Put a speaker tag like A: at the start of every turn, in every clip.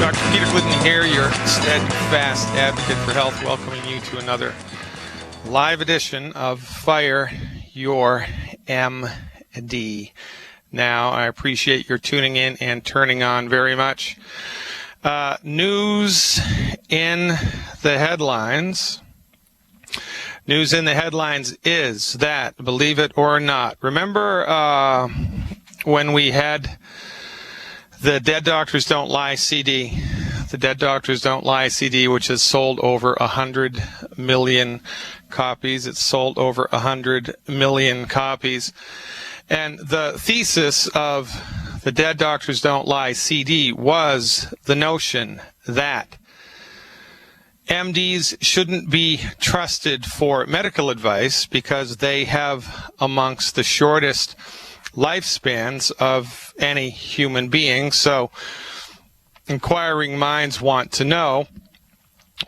A: Dr. Peter Glidden here, your steadfast advocate for health, welcoming you to another live edition of Fire Your MD. Now, I appreciate your tuning in and turning on very much. News in the headlines. News in the headlines is that, believe it or not, remember when we had the Dead Doctors Don't Lie CD, the Dead Doctors Don't Lie CD, which has sold over 100 million copies. It's sold over 100 million copies. And the thesis of the Dead Doctors Don't Lie CD was the notion that MDs shouldn't be trusted for medical advice because they have amongst the shortest lifespans of any human being. So inquiring minds want to know,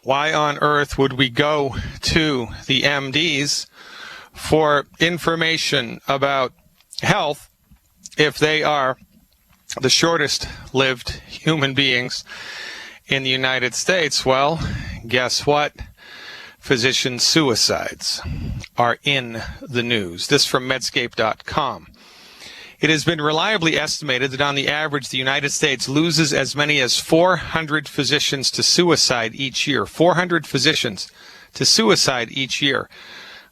A: why on earth would we go to the MDs for information about health if they are the shortest lived human beings in the United States? Well, guess what? Physician suicides are in the news. This from Medscape.com. It has been reliably estimated that on the average, the United States loses as many as 400 physicians to suicide each year. 400 physicians to suicide each year,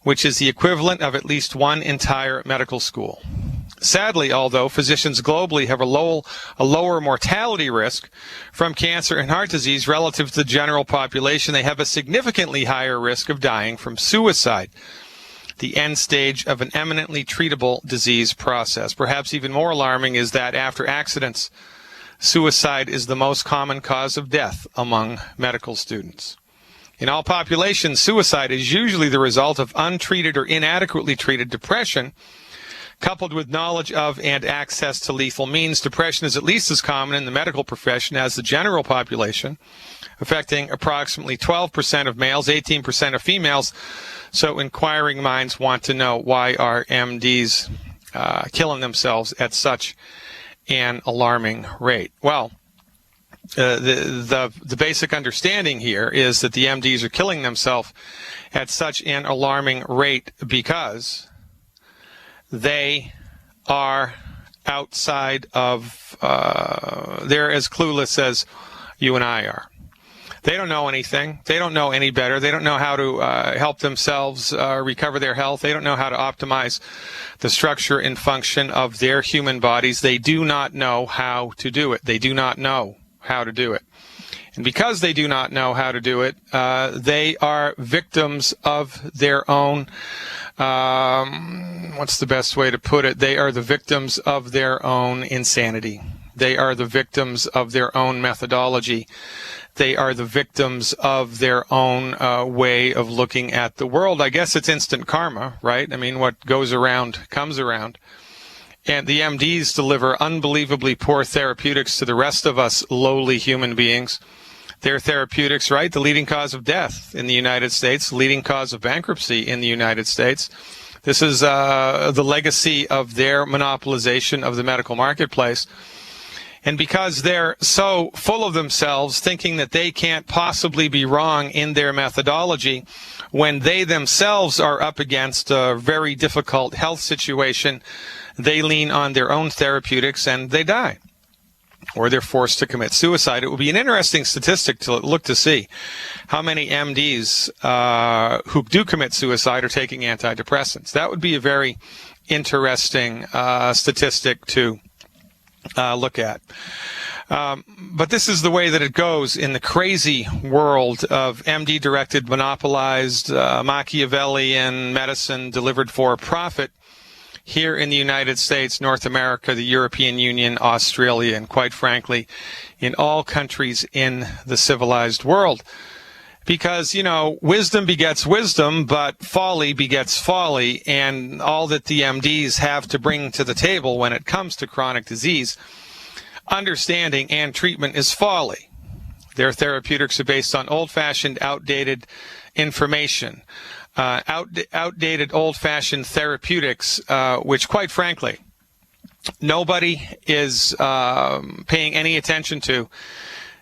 A: which is the equivalent of at least one entire medical school. Sadly, although physicians globally have a lower mortality risk from cancer and heart disease relative to the general population, they have a significantly higher risk of dying from suicide, the end stage of an eminently treatable disease process. Perhaps even more alarming is that after accidents, suicide is the most common cause of death among medical students. In all populations, suicide is usually the result of untreated or inadequately treated depression, coupled with knowledge of and access to lethal means. Depression is at least as common in the medical profession as the general population, affecting approximately 12% of males, 18% of females. So inquiring minds want to know, why are MDs killing themselves at such an alarming rate? Well, the basic understanding here is that the MDs are killing themselves at such an alarming rate because they are outside of, they're as clueless as you and I are. They don't know anything. They don't know any better. They don't know how to help themselves recover their health. They don't know how to optimize the structure and function of their human bodies. They do not know how to do it. They do not know how to do it. And because they do not know how to do it, they are victims of their own, what's the best way to put it? They are the victims of their own insanity. They are the victims of their own methodology. They are the victims of their own way of looking at the world. I guess it's instant karma, right? I mean, what goes around comes around. And the MDs deliver unbelievably poor therapeutics to the rest of us lowly human beings. Their therapeutics, right? The leading cause of death in the United States, leading cause of bankruptcy in the United States. This is the legacy of their monopolization of the medical marketplace. And because they're so full of themselves, thinking that they can't possibly be wrong in their methodology, when they themselves are up against a very difficult health situation, they lean on their own therapeutics and they die, or they're forced to commit suicide. It would be an interesting statistic to look to see how many MDs who do commit suicide are taking antidepressants. That would be a very interesting statistic to look at. But this is the way that it goes in the crazy world of MD-directed, monopolized, Machiavellian medicine delivered for profit here in the United States, North America, the European Union, Australia, and quite frankly, in all countries in the civilized world. Because, you know, wisdom begets wisdom, but folly begets folly, and all that the MDs have to bring to the table when it comes to chronic disease, understanding and treatment, is folly. Their therapeutics are based on old-fashioned, outdated information, outdated, old-fashioned therapeutics, which, quite frankly, nobody is paying any attention to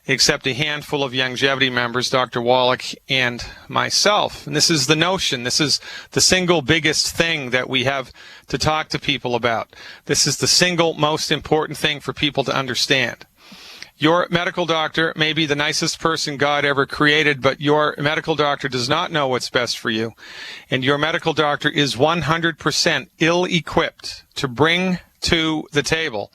A: except a handful of Youngevity members, Dr. Wallach and myself. And this is the notion. This is the single biggest thing that we have to talk to people about. This is the single most important thing for people to understand. Your medical doctor may be the nicest person God ever created, but your medical doctor does not know what's best for you. And your medical doctor is 100% ill-equipped to bring to the table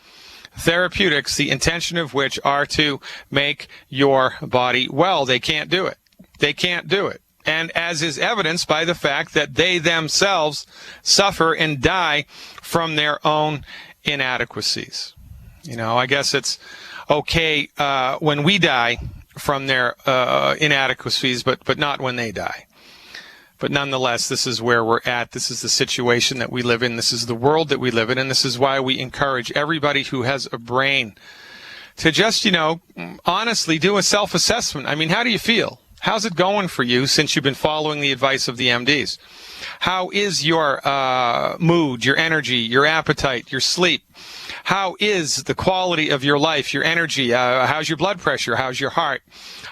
A: therapeutics, the intention of which are to make your body well. They can't do it. They can't do it. And as is evidenced by the fact that they themselves suffer and die from their own inadequacies. You know, I guess it's okay when we die from their inadequacies, but not when they die. But nonetheless, this is where we're at. This is the situation that we live in. This is the world that we live in. And this is why we encourage everybody who has a brain to just, honestly do a self-assessment. I mean, how do you feel? How's it going for you since you've been following the advice of the MDs? How is your mood, your energy, your appetite, your sleep? How is the quality of your life, your energy? How's your blood pressure? How's your heart?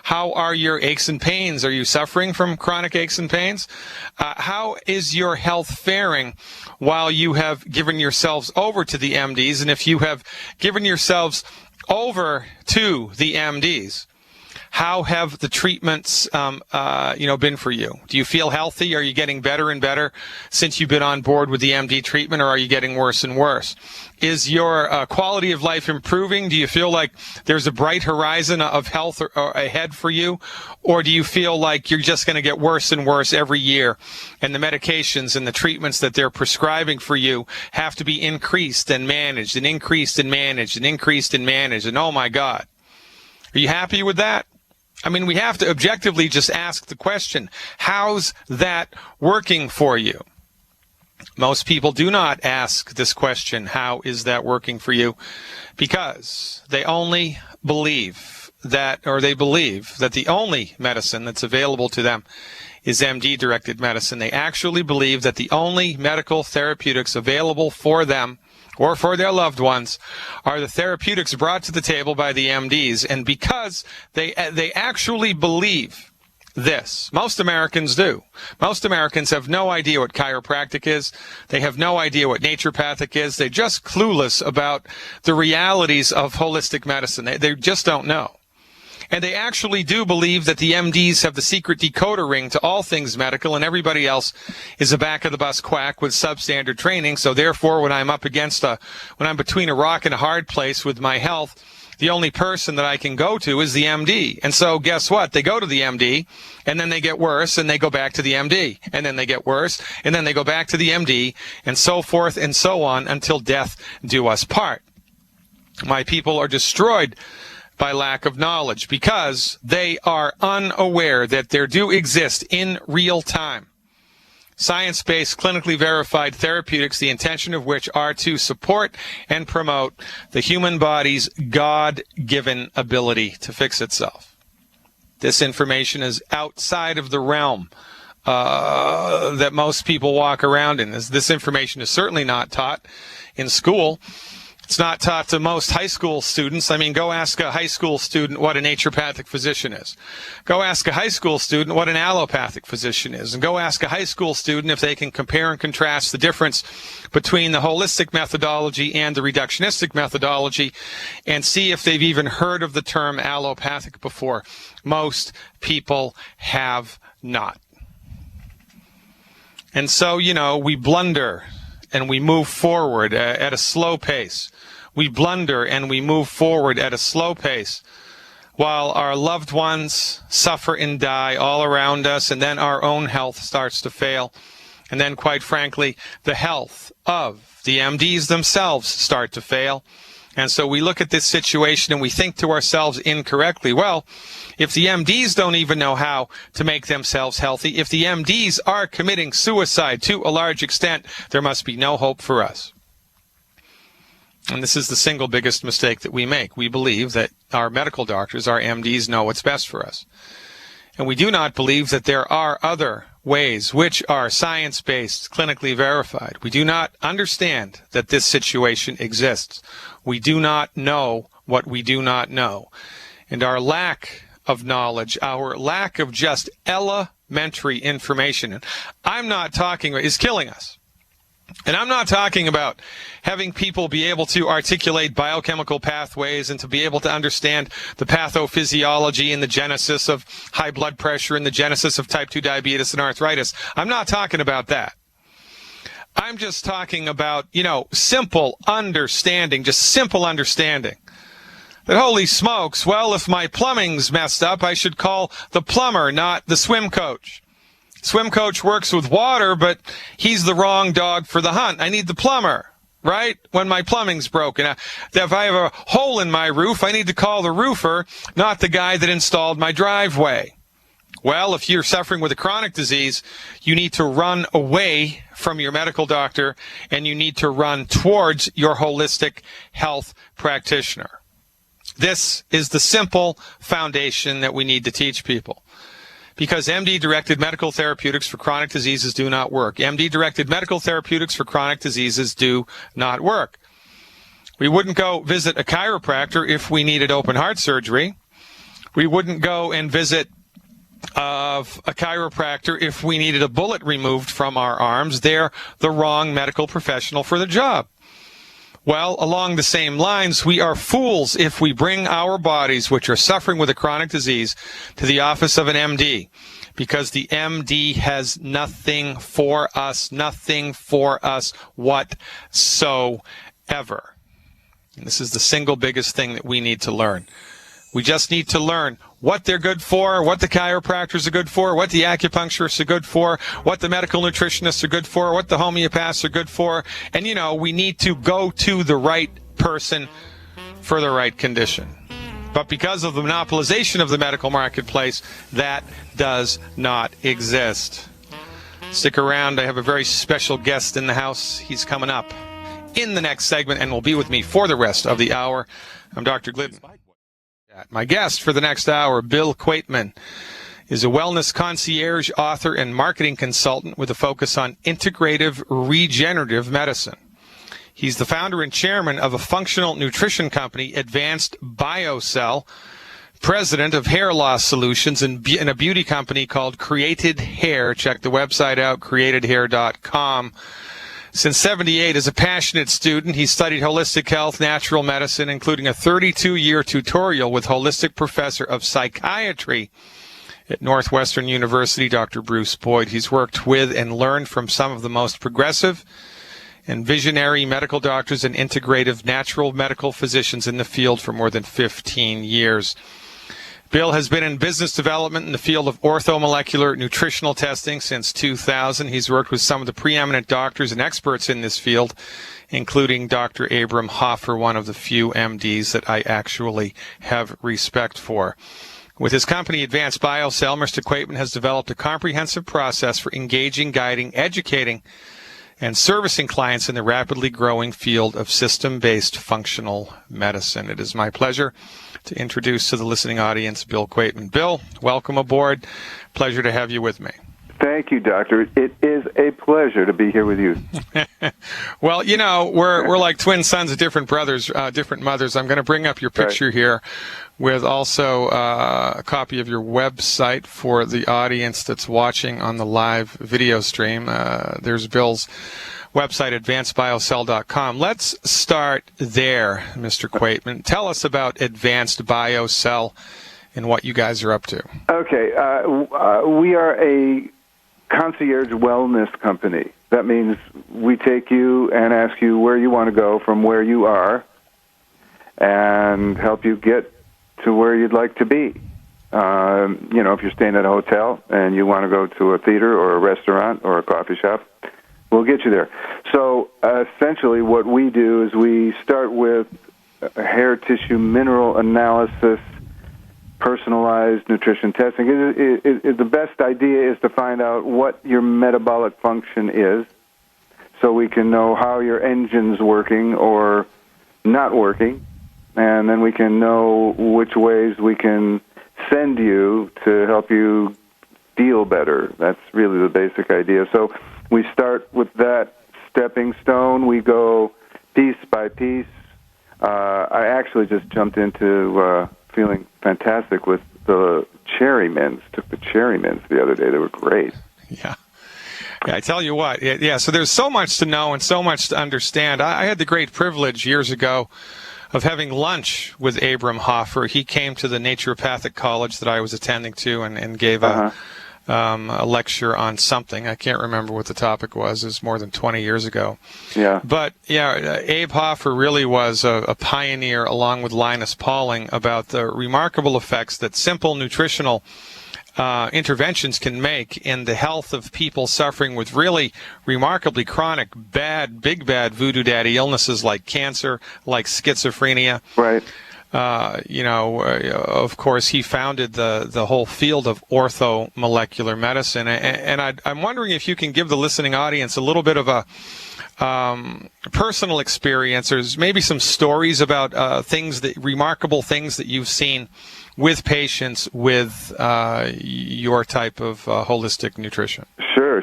A: How are your aches and pains? Are you suffering from chronic aches and pains? How is your health faring while you have given yourselves over to the MDs? And if you have given yourselves over to the MDs, how have the treatments, been for you? Do you feel healthy? Are you getting better and better since you've been on board with the MD treatment, or are you getting worse and worse? Is your quality of life improving? Do you feel like there's a bright horizon of health ahead for you? Or do you feel like you're just going to get worse and worse every year, and the medications and the treatments that they're prescribing for you have to be increased and managed and increased and managed and increased and managed? And oh my God, are you happy with that? I mean, we have to objectively just ask the question, how's that working for you? Most people do not ask this question, how is that working for you? Because they only believe that the only medicine that's available to them is MD-directed medicine. They actually believe that the only medical therapeutics available for them or for their loved ones are the therapeutics brought to the table by the MDs. And because they actually believe this, most Americans do. Most Americans have no idea what chiropractic is. They have no idea what naturopathic is. They're just clueless about the realities of holistic medicine. They just don't know. And they actually do believe that the MDs have the secret decoder ring to all things medical, and everybody else is a back-of-the-bus quack with substandard training. So therefore, when I'm between a rock and a hard place with my health, the only person that I can go to is the MD. And so guess what? They go to the MD, and then they get worse, and they go back to the MD. And then they get worse, and then they go back to the MD, and so forth and so on until death do us part. My people are destroyed by lack of knowledge because they are unaware that there do exist in real time science-based, clinically verified therapeutics, the intention of which are to support and promote the human body's God-given ability to fix itself. This information is outside of the realm that most people walk around in. This information is certainly not taught in school. It's not taught to most high school students. I mean, go ask a high school student what a naturopathic physician is. Go ask a high school student what an allopathic physician is. And go ask a high school student if they can compare and contrast the difference between the holistic methodology and the reductionistic methodology and see if they've even heard of the term allopathic before. Most people have not. And so, we blunder and we move forward at a slow pace. We blunder and we move forward at a slow pace while our loved ones suffer and die all around us, and then our own health starts to fail. And then, quite frankly, the health of the MDs themselves start to fail. And so we look at this situation and we think to ourselves incorrectly, well, if the MDs don't even know how to make themselves healthy, if the MDs are committing suicide to a large extent, there must be no hope for us. And this is the single biggest mistake that we make. We believe that our medical doctors, our MDs, know what's best for us. And we do not believe that there are other ways which are science-based, clinically verified. We do not understand that this situation exists. We do not know what we do not know. and our lack of knowledge, our lack of just elementary information, I'm not talking about, is killing us. And I'm not talking about having people be able to articulate biochemical pathways and to be able to understand the pathophysiology and the genesis of high blood pressure and the genesis of type 2 diabetes and arthritis. I'm not talking about that. I'm just talking about, simple understanding, just simple understanding. That, holy smokes, well, if my plumbing's messed up, I should call the plumber, not the swim coach. Swim coach works with water, but he's the wrong dog for the hunt. I need the plumber, right? When my plumbing's broken. If I have a hole in my roof, I need to call the roofer, not the guy that installed my driveway. Well, if you're suffering with a chronic disease, you need to run away from your medical doctor and you need to run towards your holistic health practitioner. This is the simple foundation that we need to teach people. Because MD-directed medical therapeutics for chronic diseases do not work. MD-directed medical therapeutics for chronic diseases do not work. We wouldn't go visit a chiropractor if we needed open heart surgery. We wouldn't go and visit a chiropractor if we needed a bullet removed from our arms. They're the wrong medical professional for the job. Well, along the same lines, we are fools if we bring our bodies, which are suffering with a chronic disease, to the office of an MD, because the MD has nothing for us whatsoever. And this is the single biggest thing that we need to learn. We just need to learn what they're good for, what the chiropractors are good for, what the acupuncturists are good for, what the medical nutritionists are good for, what the homeopaths are good for. And, we need to go to the right person for the right condition. But because of the monopolization of the medical marketplace, that does not exist. Stick around. I have a very special guest in the house. He's coming up in the next segment and will be with me for the rest of the hour. I'm Dr. Glidden. My guest for the next hour, Bill Quaitman, is a wellness concierge, author, and marketing consultant with a focus on integrative regenerative medicine. He's the founder and chairman of a functional nutrition company, Advanced BioCell, president of Hair Loss Solutions, and a beauty company called Created Hair. Check the website out, createdhair.com. Since 1978, as a passionate student, he studied holistic health, natural medicine, including a 32-year tutorial with holistic professor of psychiatry at Northwestern University, Dr. Bruce Boyd. He's worked with and learned from some of the most progressive and visionary medical doctors and integrative natural medical physicians in the field for more than 15 years. Bill has been in business development in the field of orthomolecular nutritional testing since 2000. He's worked with some of the preeminent doctors and experts in this field, including Dr. Abram Hoffer, one of the few MDs that I actually have respect for. With his company, Advanced BioCell, Mr. Quaitman has developed a comprehensive process for engaging, guiding, educating, and servicing clients in the rapidly growing field of system-based functional medicine. It is my pleasure to introduce to the listening audience Bill Quaitman. Bill, welcome aboard. Pleasure to have you with me.
B: Thank you, Doctor. It is a pleasure to be here with you.
A: Well, we're like twin sons of different brothers, different mothers. I'm going to bring up your picture here with also a copy of your website for the audience that's watching on the live video stream. There's Bill's website, advancedbiocell.com. Let's start there, Mr. Quaitman. Tell us about Advanced BioCell and what you guys are up to.
B: Okay. We are a concierge wellness company. That means we take you and ask you where you want to go from where you are and help you get to where you'd like to be. If you're staying at a hotel and you want to go to a theater or a restaurant or a coffee shop, we'll get you there. So essentially what we do is we start with hair tissue mineral analysis, personalized nutrition testing. The best idea is to find out what your metabolic function is so we can know how your engine's working or not working, and then we can know which ways we can send you to help you feel better. That's really the basic idea. So we start with that stepping stone. We go piece by piece. I actually just jumped into feeling fantastic with the cherry mints. Took the cherry mints the other day. They were great.
A: Yeah. Yeah, I tell you what. Yeah, so there's so much to know and so much to understand. I had the great privilege years ago of having lunch with Abram Hoffer. He came to the naturopathic college that I was attending to and gave a lecture on something. I can't remember what the topic was. It was more than 20 years ago.
B: Yeah.
A: But, yeah, Abe Hoffer really was a pioneer, along with Linus Pauling, about the remarkable effects that simple nutritional interventions can make in the health of people suffering with really remarkably chronic, big bad voodoo daddy illnesses like cancer, like schizophrenia.
B: Right.
A: Of course, he founded the whole field of orthomolecular medicine. And I'm wondering if you can give the listening audience a little bit of a personal experience, or maybe some stories about remarkable things that you've seen with patients with your type of holistic nutrition.
B: Sure.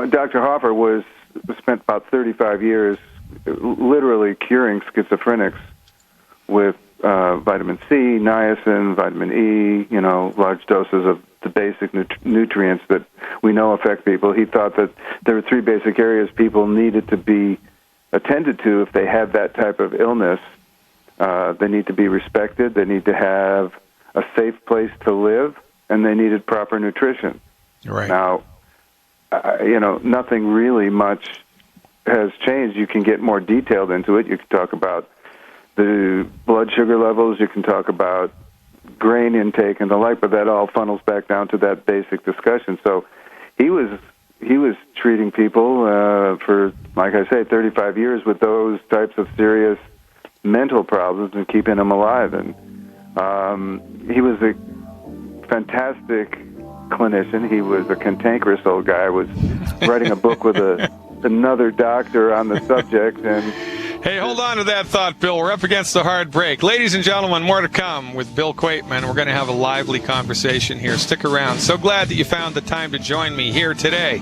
B: Dr. Hoffer spent about 35 years literally curing schizophrenics with vitamin C, niacin, vitamin E, large doses of the basic nutrients that we know affect people. He thought that there were three basic areas people needed to be attended to if they had that type of illness. They need to be respected, they need to have a safe place to live, and they needed proper nutrition.
A: Right.
B: Now, nothing really much has changed. You can get more detailed into it. You can talk about the blood sugar levels, you can talk about grain intake and the like, but that all funnels back down to that basic discussion. So he was treating people for, like I say, 35 years with those types of serious mental problems and keeping them alive. And he was a fantastic clinician. He was a cantankerous old guy. I was writing a book with another doctor on the subject, and
A: hey, hold on to that thought, Bill. We're up against a hard break. Ladies and gentlemen, more to come with Bill Quaitman. We're going to have a lively conversation here. Stick around. So glad that you found the time to join me here today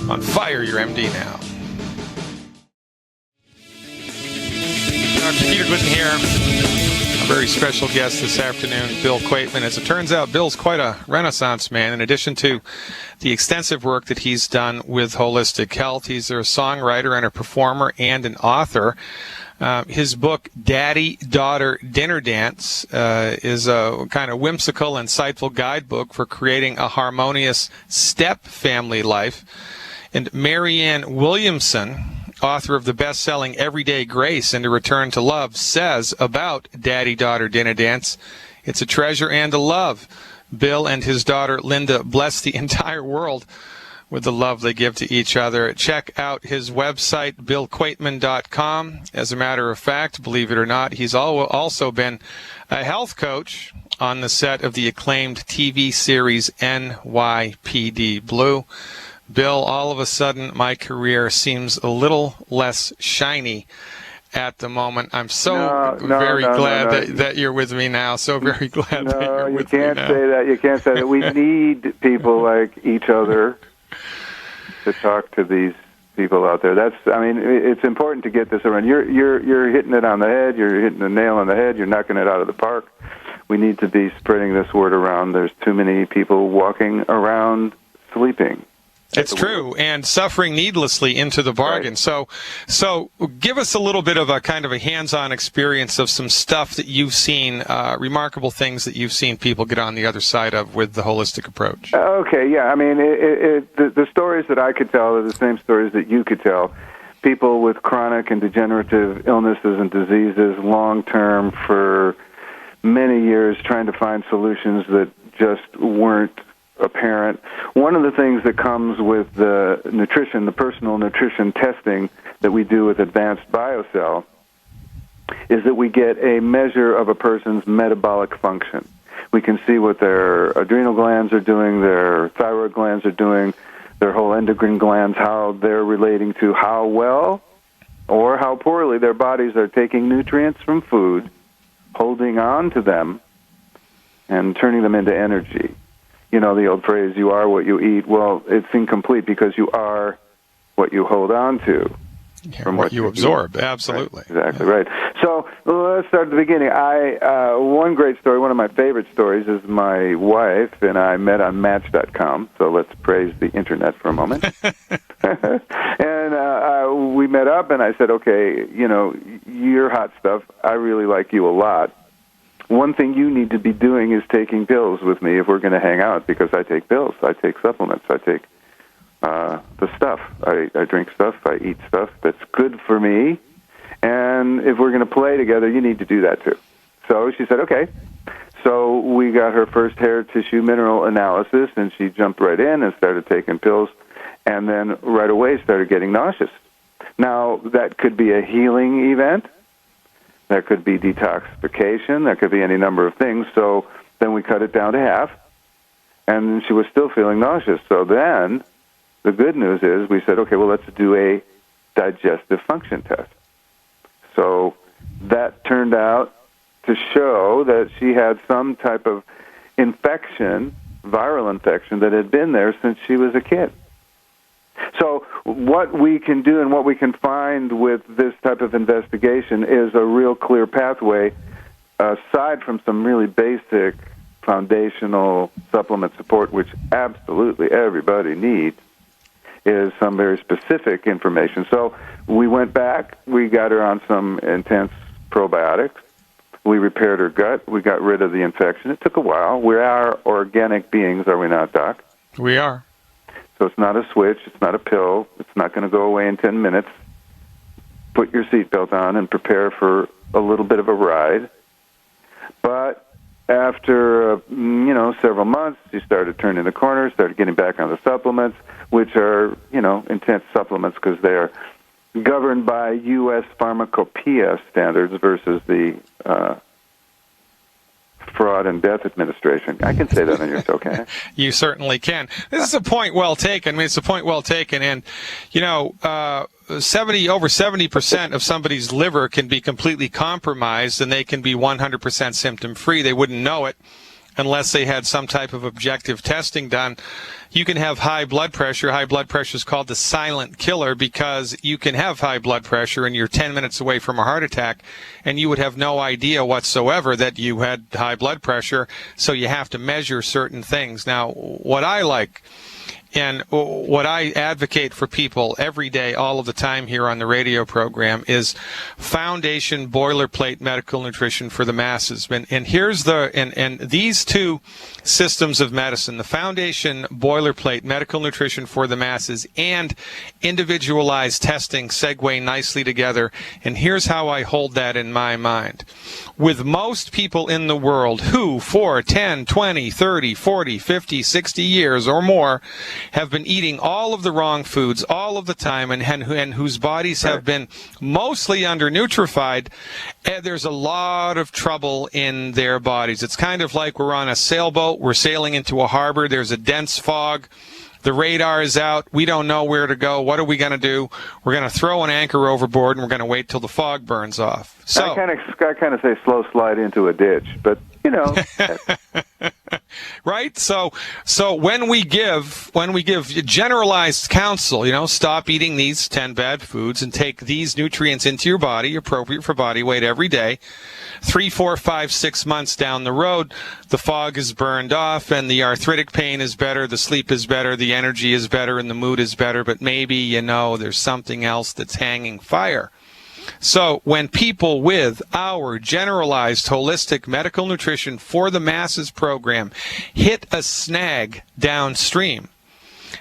A: on Fire Your MD Now. Dr. Peter Glidden here. A very special guest this afternoon, Bill Quaitman. As it turns out, Bill's quite a renaissance man. In addition to the extensive work that he's done with holistic health, he's a songwriter and a performer and an author. His book, Daddy Daughter Dinner Dance, is a kind of whimsical, insightful guidebook for creating a harmonious step family life. And Marianne Williamson, author of the best-selling Everyday Grace and A Return to Love, says about Daddy Daughter Dinner Dance, it's a treasure and a love. Bill and his daughter Linda bless the entire world with the love they give to each other. Check out his website, billquaitman.com. As a matter of fact, believe it or not, he's also been a health coach on the set of the acclaimed TV series NYPD Blue. Bill, all of a sudden, my career seems a little less shiny at the moment. I'm so very glad that you're with me now. So very glad that you're with me now.
B: You can't say that. You can't say that. We need people like each other to talk to these people out there. It's important to get this around. You're hitting it on the head. You're hitting the nail on the head. You're knocking it out of the park. We need to be spreading this word around. There's too many people walking around sleeping.
A: It's true, and suffering needlessly into the bargain. Right. So give us a little bit of a kind of a hands-on experience of some stuff that you've seen, remarkable things that you've seen people get on the other side of with the holistic approach.
B: Okay, yeah. The stories that I could tell are the same stories that you could tell. People with chronic and degenerative illnesses and diseases, long-term, for many years, trying to find solutions that just weren't apparent. One of the things that comes with the nutrition, the personal nutrition testing that we do with Advanced BioCell, is that we get a measure of a person's metabolic function. We can see what their adrenal glands are doing, their thyroid glands are doing, their whole endocrine glands, how they're relating to how well or how poorly their bodies are taking nutrients from food, holding on to them, and turning them into energy. You know the old phrase, you are what you eat. Well, it's incomplete because you are what you hold on to. from
A: what you
B: you
A: absorb. Absolutely.
B: Right, exactly, right. So let's start at the beginning. One great story, one of my favorite stories, is my wife and I met on Match.com. So let's praise the internet for a moment. And we met up, and I said, okay, you're hot stuff. I really like you a lot. One thing you need to be doing is taking pills with me if we're going to hang out, because I take pills. I take supplements. I take the stuff. I drink stuff. I eat stuff that's good for me. And if we're going to play together, you need to do that too. So she said, okay. So we got her first hair tissue mineral analysis, and she jumped right in and started taking pills, and then right away started getting nauseous. Now, that could be a healing event. That could be detoxification. That could be any number of things. So then we cut it down to half, and she was still feeling nauseous. So then the good news is we said, okay, well, let's do a digestive function test. So that turned out to show that she had some type of infection, viral infection, that had been there since she was a kid. So what we can do and what we can find with this type of investigation is a real clear pathway, aside from some really basic foundational supplement support, which absolutely everybody needs, is some very specific information. So we went back, we got her on some intense probiotics, we repaired her gut, we got rid of the infection. It took a while. We are organic beings, are we not, Doc?
A: We are.
B: So it's not a switch, it's not a pill, it's not going to go away in 10 minutes. Put your seatbelt on and prepare for a little bit of a ride. But after, several months, she started turning the corner, started getting back on the supplements, which are, intense supplements because they're governed by U.S. Pharmacopeia standards versus the Fraud and Death Administration. I can say that on your show, can't I?
A: You certainly can. This is a point well taken. I mean, it's a point well taken. And, over 70% of somebody's liver can be completely compromised, and they can be 100% symptom-free. They wouldn't know it unless they had some type of objective testing done. You can have high blood pressure. High blood pressure is called the silent killer because you can have high blood pressure and you're 10 minutes away from a heart attack, and you would have no idea whatsoever that you had high blood pressure, so you have to measure certain things. Now, what I like and what I advocate for people every day, all of the time here on the radio program, is foundation boilerplate medical nutrition for the masses. And here's and these two systems of medicine, the foundation boilerplate medical nutrition for the masses and individualized testing, segue nicely together. And here's how I hold that in my mind. With most people in the world who, for 10, 20, 30, 40, 50, 60 years or more, have been eating all of the wrong foods all of the time and whose bodies have been mostly undernutrified, there's a lot of trouble in their bodies. It's kind of like we're on a sailboat, we're sailing into a harbor, there's a dense fog, the radar is out, we don't know where to go, what are we going to do? We're going to throw an anchor overboard and we're going to wait till the fog burns off. So
B: I kind of say slow slide into a ditch, but
A: right? So when we give generalized counsel, stop eating these 10 bad foods and take these nutrients into your body, appropriate for body weight every day. 3, 4, 5, 6 months down the road, the fog is burned off and the arthritic pain is better, the sleep is better, the energy is better, and the mood is better, but maybe, there's something else that's hanging fire. So when people with our generalized holistic medical nutrition for the masses program hit a snag downstream,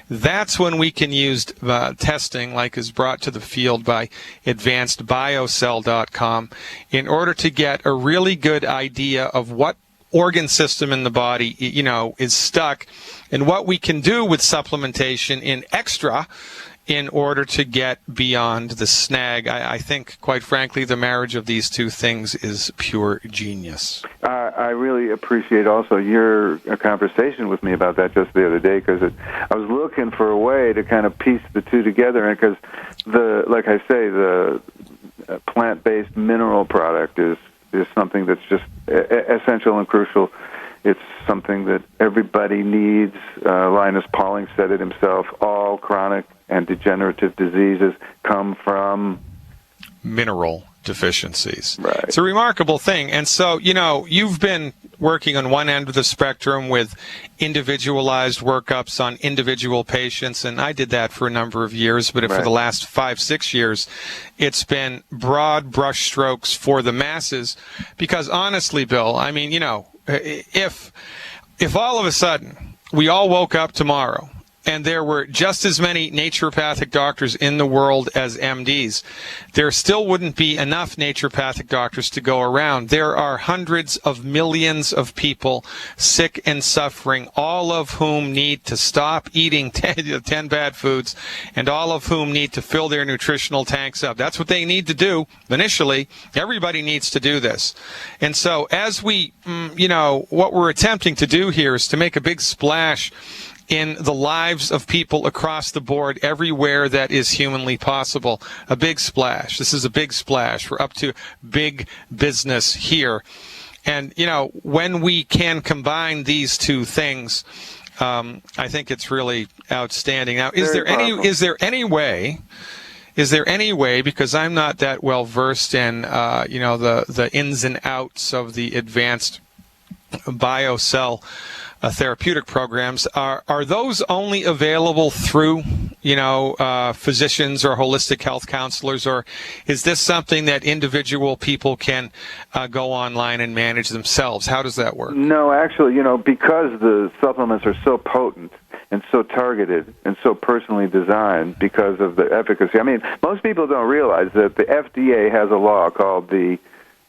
A: that's when we can use testing like is brought to the field by advancedbiocell.com in order to get a really good idea of what organ system in the body, is stuck and what we can do with supplementation in extra in order to get beyond the snag. I think, quite frankly, the marriage of these two things is pure genius.
B: I really appreciate also your conversation with me about that just the other day, because I was looking for a way to kind of piece the two together, and because the plant-based mineral product is something that's just essential and crucial It's something that everybody needs. Linus Pauling said it himself. All chronic and degenerative diseases come from
A: mineral deficiencies.
B: Right.
A: It's a remarkable thing. And so, you've been working on one end of the spectrum with individualized workups on individual patients, and I did that for a number of years, but for the last 5-6 years, it's been broad brushstrokes for the masses, because honestly, Bill, I mean, if all of a sudden we all woke up tomorrow and there were just as many naturopathic doctors in the world as MDs, there still wouldn't be enough naturopathic doctors to go around. There are hundreds of millions of people sick and suffering, all of whom need to stop eating 10 bad foods, and all of whom need to fill their nutritional tanks up. That's what they need to do initially. Everybody needs to do this. And so as we, what we're attempting to do here is to make a big splash in the lives of people across the board, everywhere that is humanly possible. A big splash. This is a big splash. We're up to big business here. And, when we can combine these two things, I think it's really outstanding. Now, is there any way, because I'm not that well versed in, the ins and outs of the advanced biocell therapeutic programs, are those only available through, physicians or holistic health counselors, or is this something that individual people can go online and manage themselves? How does that work?
B: No, actually, because the supplements are so potent and so targeted and so personally designed because of the efficacy. I mean, most people don't realize that the FDA has a law called the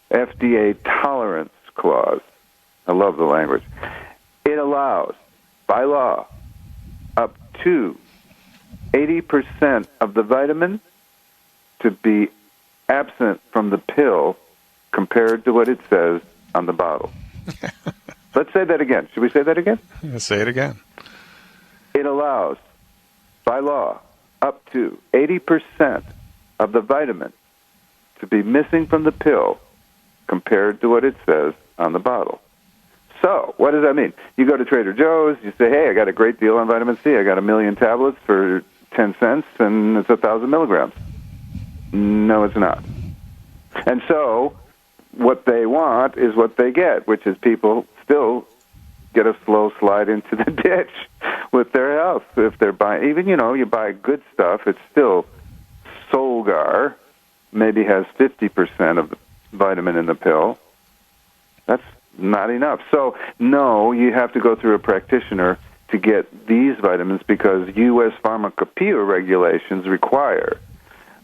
B: FDA Tolerance Clause. I love the language. It allows, by law, up to 80% of the vitamin to be absent from the pill compared to what it says on the bottle. Let's say that again. Should we say that again?
A: Let's say it again.
B: It allows, by law, up to 80% of the vitamin to be missing from the pill compared to what it says on the bottle. So, what does that mean? You go to Trader Joe's, you say, hey, I got a great deal on vitamin C. I got 1 million tablets for 10 cents, and it's 1,000 milligrams. No, it's not. And so, what they want is what they get, which is people still get a slow slide into the ditch with their health. If they're buying, even, you buy good stuff, it's still Solgar, maybe has 50% of vitamin in the pill. That's not enough. So, no, you have to go through a practitioner to get these vitamins because U.S. Pharmacopeia regulations require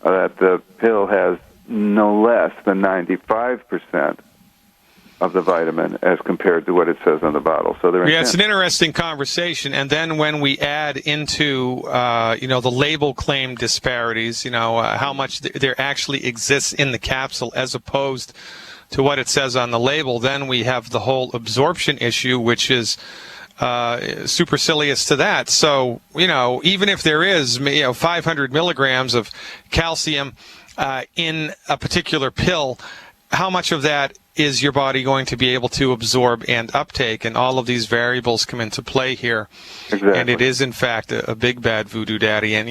B: that the pill has no less than 95% of the vitamin as compared to what it says on the bottle. So
A: it's an interesting conversation. And then when we add into, the label claim disparities, how much there actually exists in the capsule as opposed to what it says on the label, then we have the whole absorption issue, which is supercilious to that. So, even if there is, 500 milligrams of calcium in a particular pill, how much of that is your body going to be able to absorb and uptake? And all of these variables come into play here.
B: Exactly.
A: And it is, in fact, a big bad voodoo daddy. And,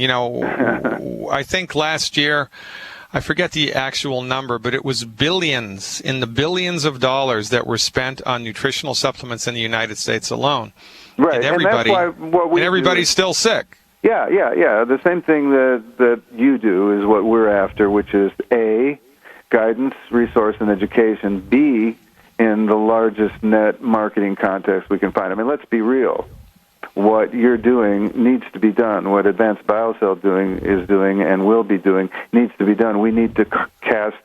A: I think last year, I forget the actual number, but it was billions of dollars that were spent on nutritional supplements in the United States alone.
B: Right,
A: and everybody,
B: and that's why
A: everybody's still sick.
B: Yeah. The same thing that you do is what we're after, which is A, guidance, resource, and education. B, in the largest net marketing context we can find. I mean, let's be real. What you're doing needs to be done. What Advanced Biocell is doing and will be doing needs to be done. We need to cast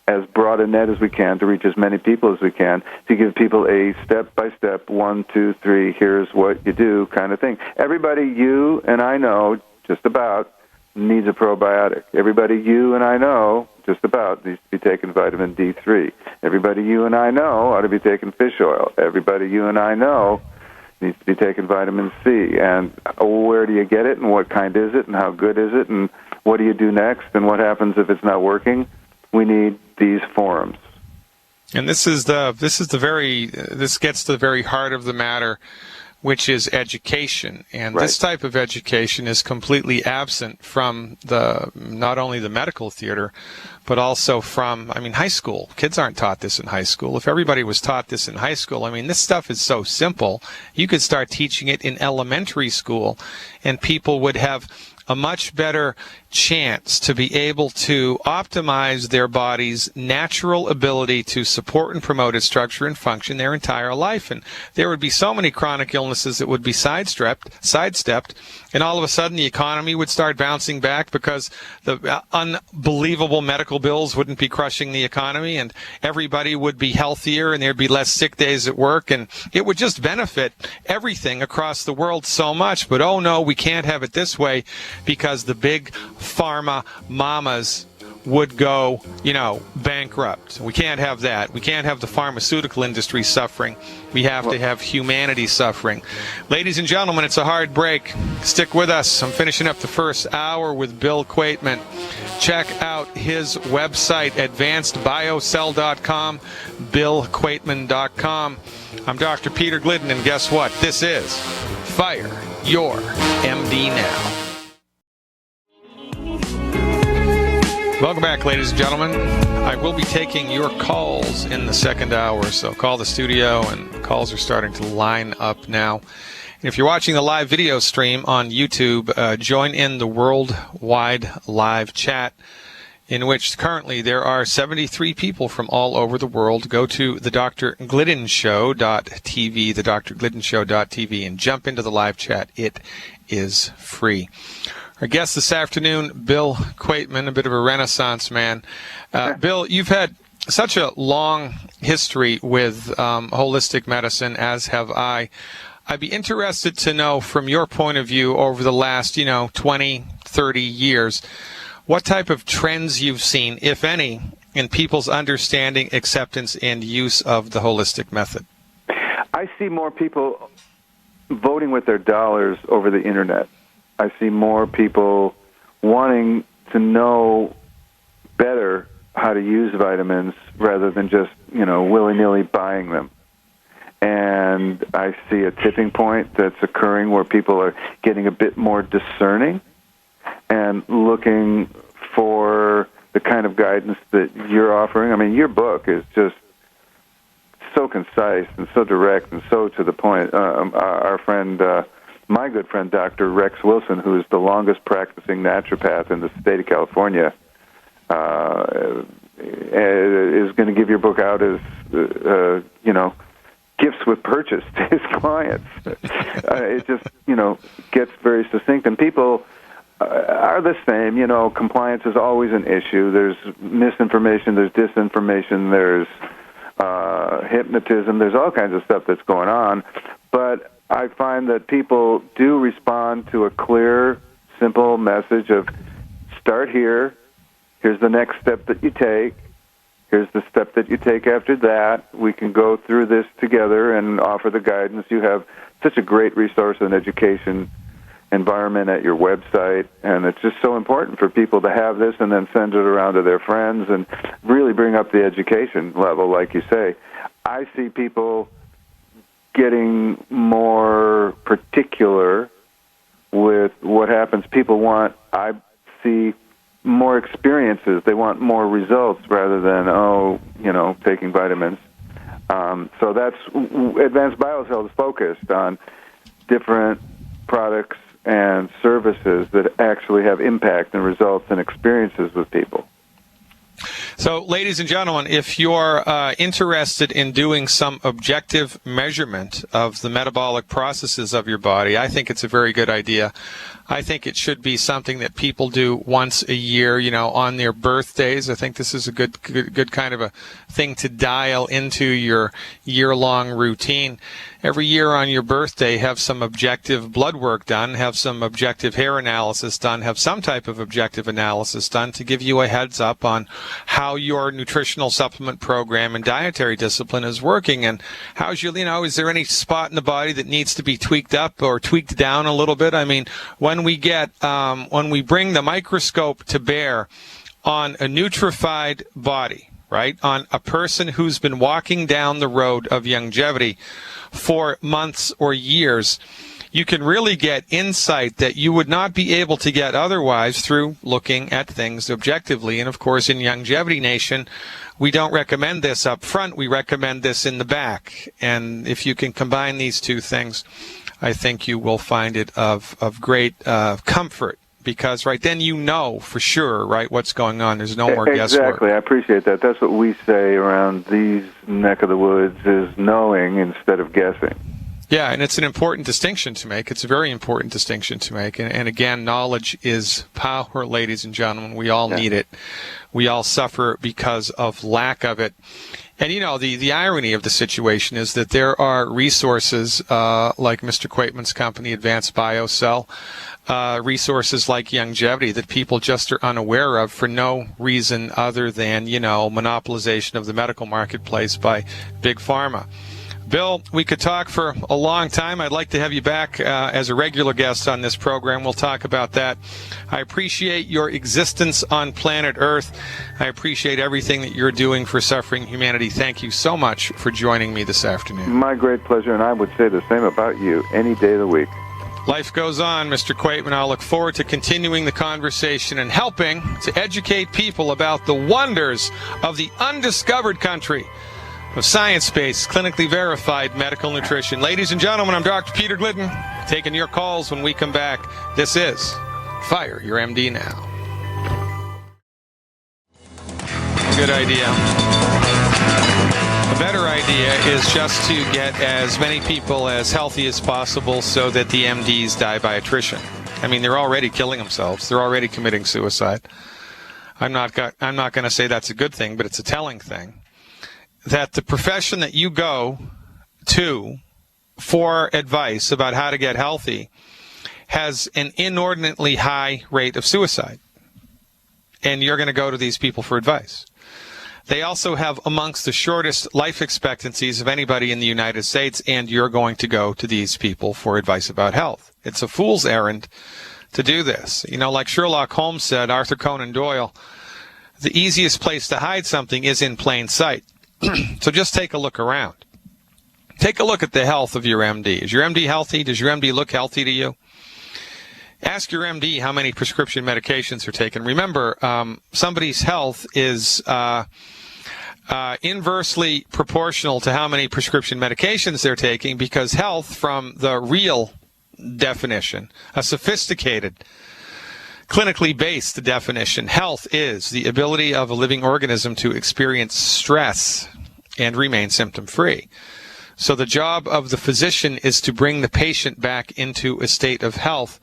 B: as broad a net as we can to reach as many people as we can to give people a step-by-step, 1, 2, 3, here's what you do kind of thing. Everybody you and I know just about needs a probiotic. Everybody you and I know just about needs to be taking vitamin D3. Everybody you and I know ought to be taking fish oil. Everybody you and I know needs to be taking vitamin C. And where do you get it, and what kind is it, and how good is it, and what do you do next, and what happens if it's not working? We need these forums.
A: And this gets to the very heart of the matter, which is education. And this type of education is completely absent from not only the medical theater, but also from, high school. Kids aren't taught this in high school. If everybody was taught this in high school, this stuff is so simple. You could start teaching it in elementary school, and people would have a much better chance to be able to optimize their body's natural ability to support and promote its structure and function their entire life. And there would be so many chronic illnesses that would be sidestepped, and all of a sudden the economy would start bouncing back because the unbelievable medical bills wouldn't be crushing the economy, and everybody would be healthier, and there'd be less sick days at work, and it would just benefit everything across the world so much. But oh no, we can't have it this way, because the big pharma mamas would go, bankrupt. We can't have that. We can't have the pharmaceutical industry suffering. We have to have humanity suffering. Ladies and gentlemen, it's a hard break. Stick with us. I'm finishing up the first hour with Bill Quaitman. Check out his website, advancedbiocell.com, billquaitman.com. I'm Dr. Peter Glidden, and guess what? This is Fire Your MD Now. Welcome back, ladies and gentlemen. I will be taking your calls in the second hour, so call the studio, and calls are starting to line up now. And if you're watching the live video stream on YouTube, join in the worldwide live chat, in which currently there are 73 people from all over the world. Go to the drgliddenshow.tv, the drgliddenshow.tv, and jump into the live chat. It is free. Our guest this afternoon, Bill Quaitman, a bit of a Renaissance man. Bill, you've had such a long history with holistic medicine, as have I. I'd be interested to know, from your point of view, over the last, 20, 30 years, what type of trends you've seen, if any, in people's understanding, acceptance, and use of the holistic method.
B: I see more people voting with their dollars over the Internet. I see more people wanting to know better how to use vitamins rather than just, willy-nilly buying them. And I see a tipping point that's occurring where people are getting a bit more discerning and looking for the kind of guidance that you're offering. Your book is just so concise and so direct and so to the point. Our friend... my good friend, Dr. Rex Wilson, who is the longest practicing naturopath in the state of California, is going to give your book out as, gifts with purchase to his clients. It just, gets very succinct. And people are the same. Compliance is always an issue. There's misinformation, there's disinformation, there's hypnotism, there's all kinds of stuff that's going on. But I find that people do respond to a clear, simple message of start here, here's the next step that you take, here's the step that you take after that. We can go through this together and offer the guidance. You have such a great resource and education environment at your website, and it's just so important for people to have this and then send it around to their friends and really bring up the education level, like you say. I see people getting more particular with what happens. People want, I see, more experiences. They want more results rather than, taking vitamins. So that's, Advanced Biocell is focused on different products and services that actually have impact and results and experiences with people.
A: So, ladies and gentlemen, if you're interested in doing some objective measurement of the metabolic processes of your body, I think it's a very good idea. I think it should be something that people do once a year, on their birthdays. I think this is a good kind of a thing to dial into your year-long routine. Every year on your birthday, have some objective blood work done, have some objective hair analysis done, have some type of objective analysis done to give you a heads up on how your nutritional supplement program and dietary discipline is working, and how's your, is there any spot in the body that needs to be tweaked up or tweaked down a little bit? When we bring the microscope to bear on a nutrified body, right, on a person who's been walking down the road of longevity for months or years, you can really get insight that you would not be able to get otherwise through looking at things objectively. And of course, in Longevity Nation, we don't recommend this up front. We recommend this in the back. And if you can combine these two things, I think you will find it of great comfort, because right then you know for sure, right, what's going on. There's no more guesswork.
B: Exactly. I appreciate that. That's what we say around these neck of the woods, is knowing instead of guessing.
A: Yeah, and it's an important distinction to make. It's a very important distinction to make. And again, knowledge is power, ladies and gentlemen. We all need it. We all suffer because of lack of it. And, you know, the irony of the situation is that there are resources like Mr. Quaitman's company, Advanced BioCell, resources like Longevity that people just are unaware of for no reason other than, you know, monopolization of the medical marketplace by Big Pharma. Bill, we could talk for a long time. I'd like to have you back as a regular guest on this program. We'll talk about that. I appreciate your existence on planet Earth. I appreciate everything that you're doing for suffering humanity. Thank you so much for joining me this afternoon.
B: My great pleasure, and I would say the same about you any day of the week.
A: Life goes on, Mr. Quaitman. I'll look forward to continuing the conversation and helping to educate people about the wonders of the undiscovered country of science-based, clinically verified medical nutrition. Ladies and gentlemen, I'm Dr. Peter Glidden, taking your calls when we come back. This is Fire Your MD Now. Good idea. A better idea is just to get as many people as healthy as possible so that the MDs die by attrition. I mean, they're already killing themselves. They're already committing suicide. I'm not going to say that's a good thing, but it's a telling thing. That the profession that you go to for advice about how to get healthy has an inordinately high rate of suicide. And you're going to go to these people for advice. They also have amongst the shortest life expectancies of anybody in the United States, and you're going to go to these people for advice about health. It's a fool's errand to do this. You know, like Sherlock Holmes said, Arthur Conan Doyle, the easiest place to hide something is in plain sight. So just take a look around. Take a look at the health of your MD. Is your MD healthy? Does your MD look healthy to you? Ask your MD how many prescription medications are taken. Remember, somebody's health is inversely proportional to how many prescription medications they're taking, because health, from the real definition, a sophisticated, clinically based definition, health is the ability of a living organism to experience stress and remain symptom-free. So the job of the physician is to bring the patient back into a state of health.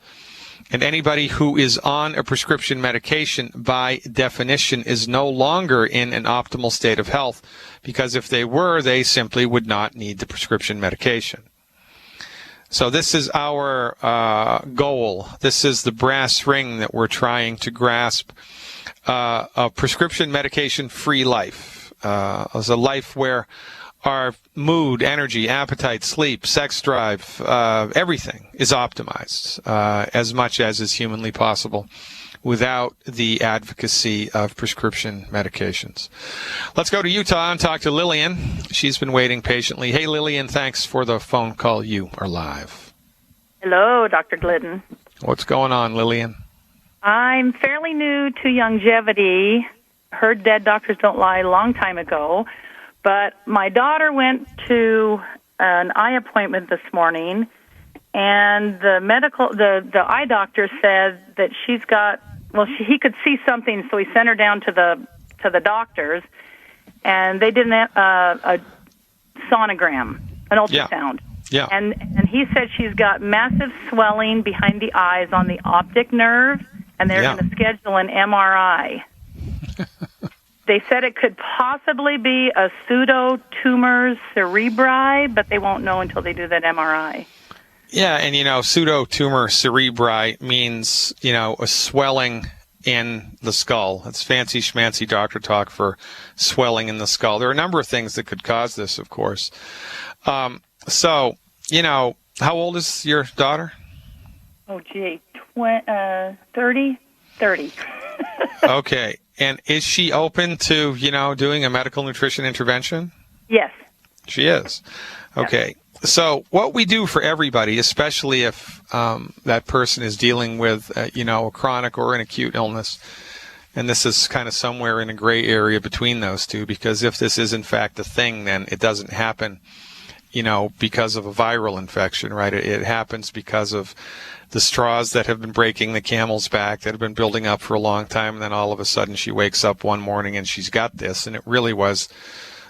A: And anybody who is on a prescription medication, by definition, is no longer in an optimal state of health, because if they were, they simply would not need the prescription medication. So this is our goal. This is the brass ring that we're trying to grasp, a prescription medication-free life. As a life where our mood, energy, appetite, sleep, sex drive, everything is optimized as much as is humanly possible without the advocacy of prescription medications. Let's go to Utah and talk to Lillian. She's been waiting patiently. Hey, Lillian, thanks for the phone call. You are live.
C: Hello, Dr. Glidden.
A: What's going on, Lillian?
C: I'm fairly new to longevity. Heard Dead Doctors Don't Lie a long time ago. But my daughter went to an eye appointment this morning, and the eye doctor said that she's got, he could see something, so he sent her down to the doctors, and they did a sonogram, an ultrasound.
A: Yeah.
C: And he said she's got massive swelling behind the eyes on the optic nerve, and they're going to schedule an MRI. They said it could possibly be a pseudotumor cerebri, but they won't know until they do that MRI.
A: Yeah, and pseudotumor cerebri means, a swelling in the skull. It's fancy schmancy doctor talk for swelling in the skull. There are a number of things that could cause this, of course. So, how old is your daughter?
C: Oh, gee, 30. 30.
A: Okay. And is she open to, doing a medical nutrition intervention?
C: Yes.
A: She is. Okay. So what we do for everybody, especially if that person is dealing with, a chronic or an acute illness, and this is kind of somewhere in a gray area between those two, because if this is in fact a thing, then it doesn't happen, because of a viral infection, right? It happens because of the straws that have been breaking the camel's back, that have been building up for a long time, and then all of a sudden she wakes up one morning and she's got this, and it really was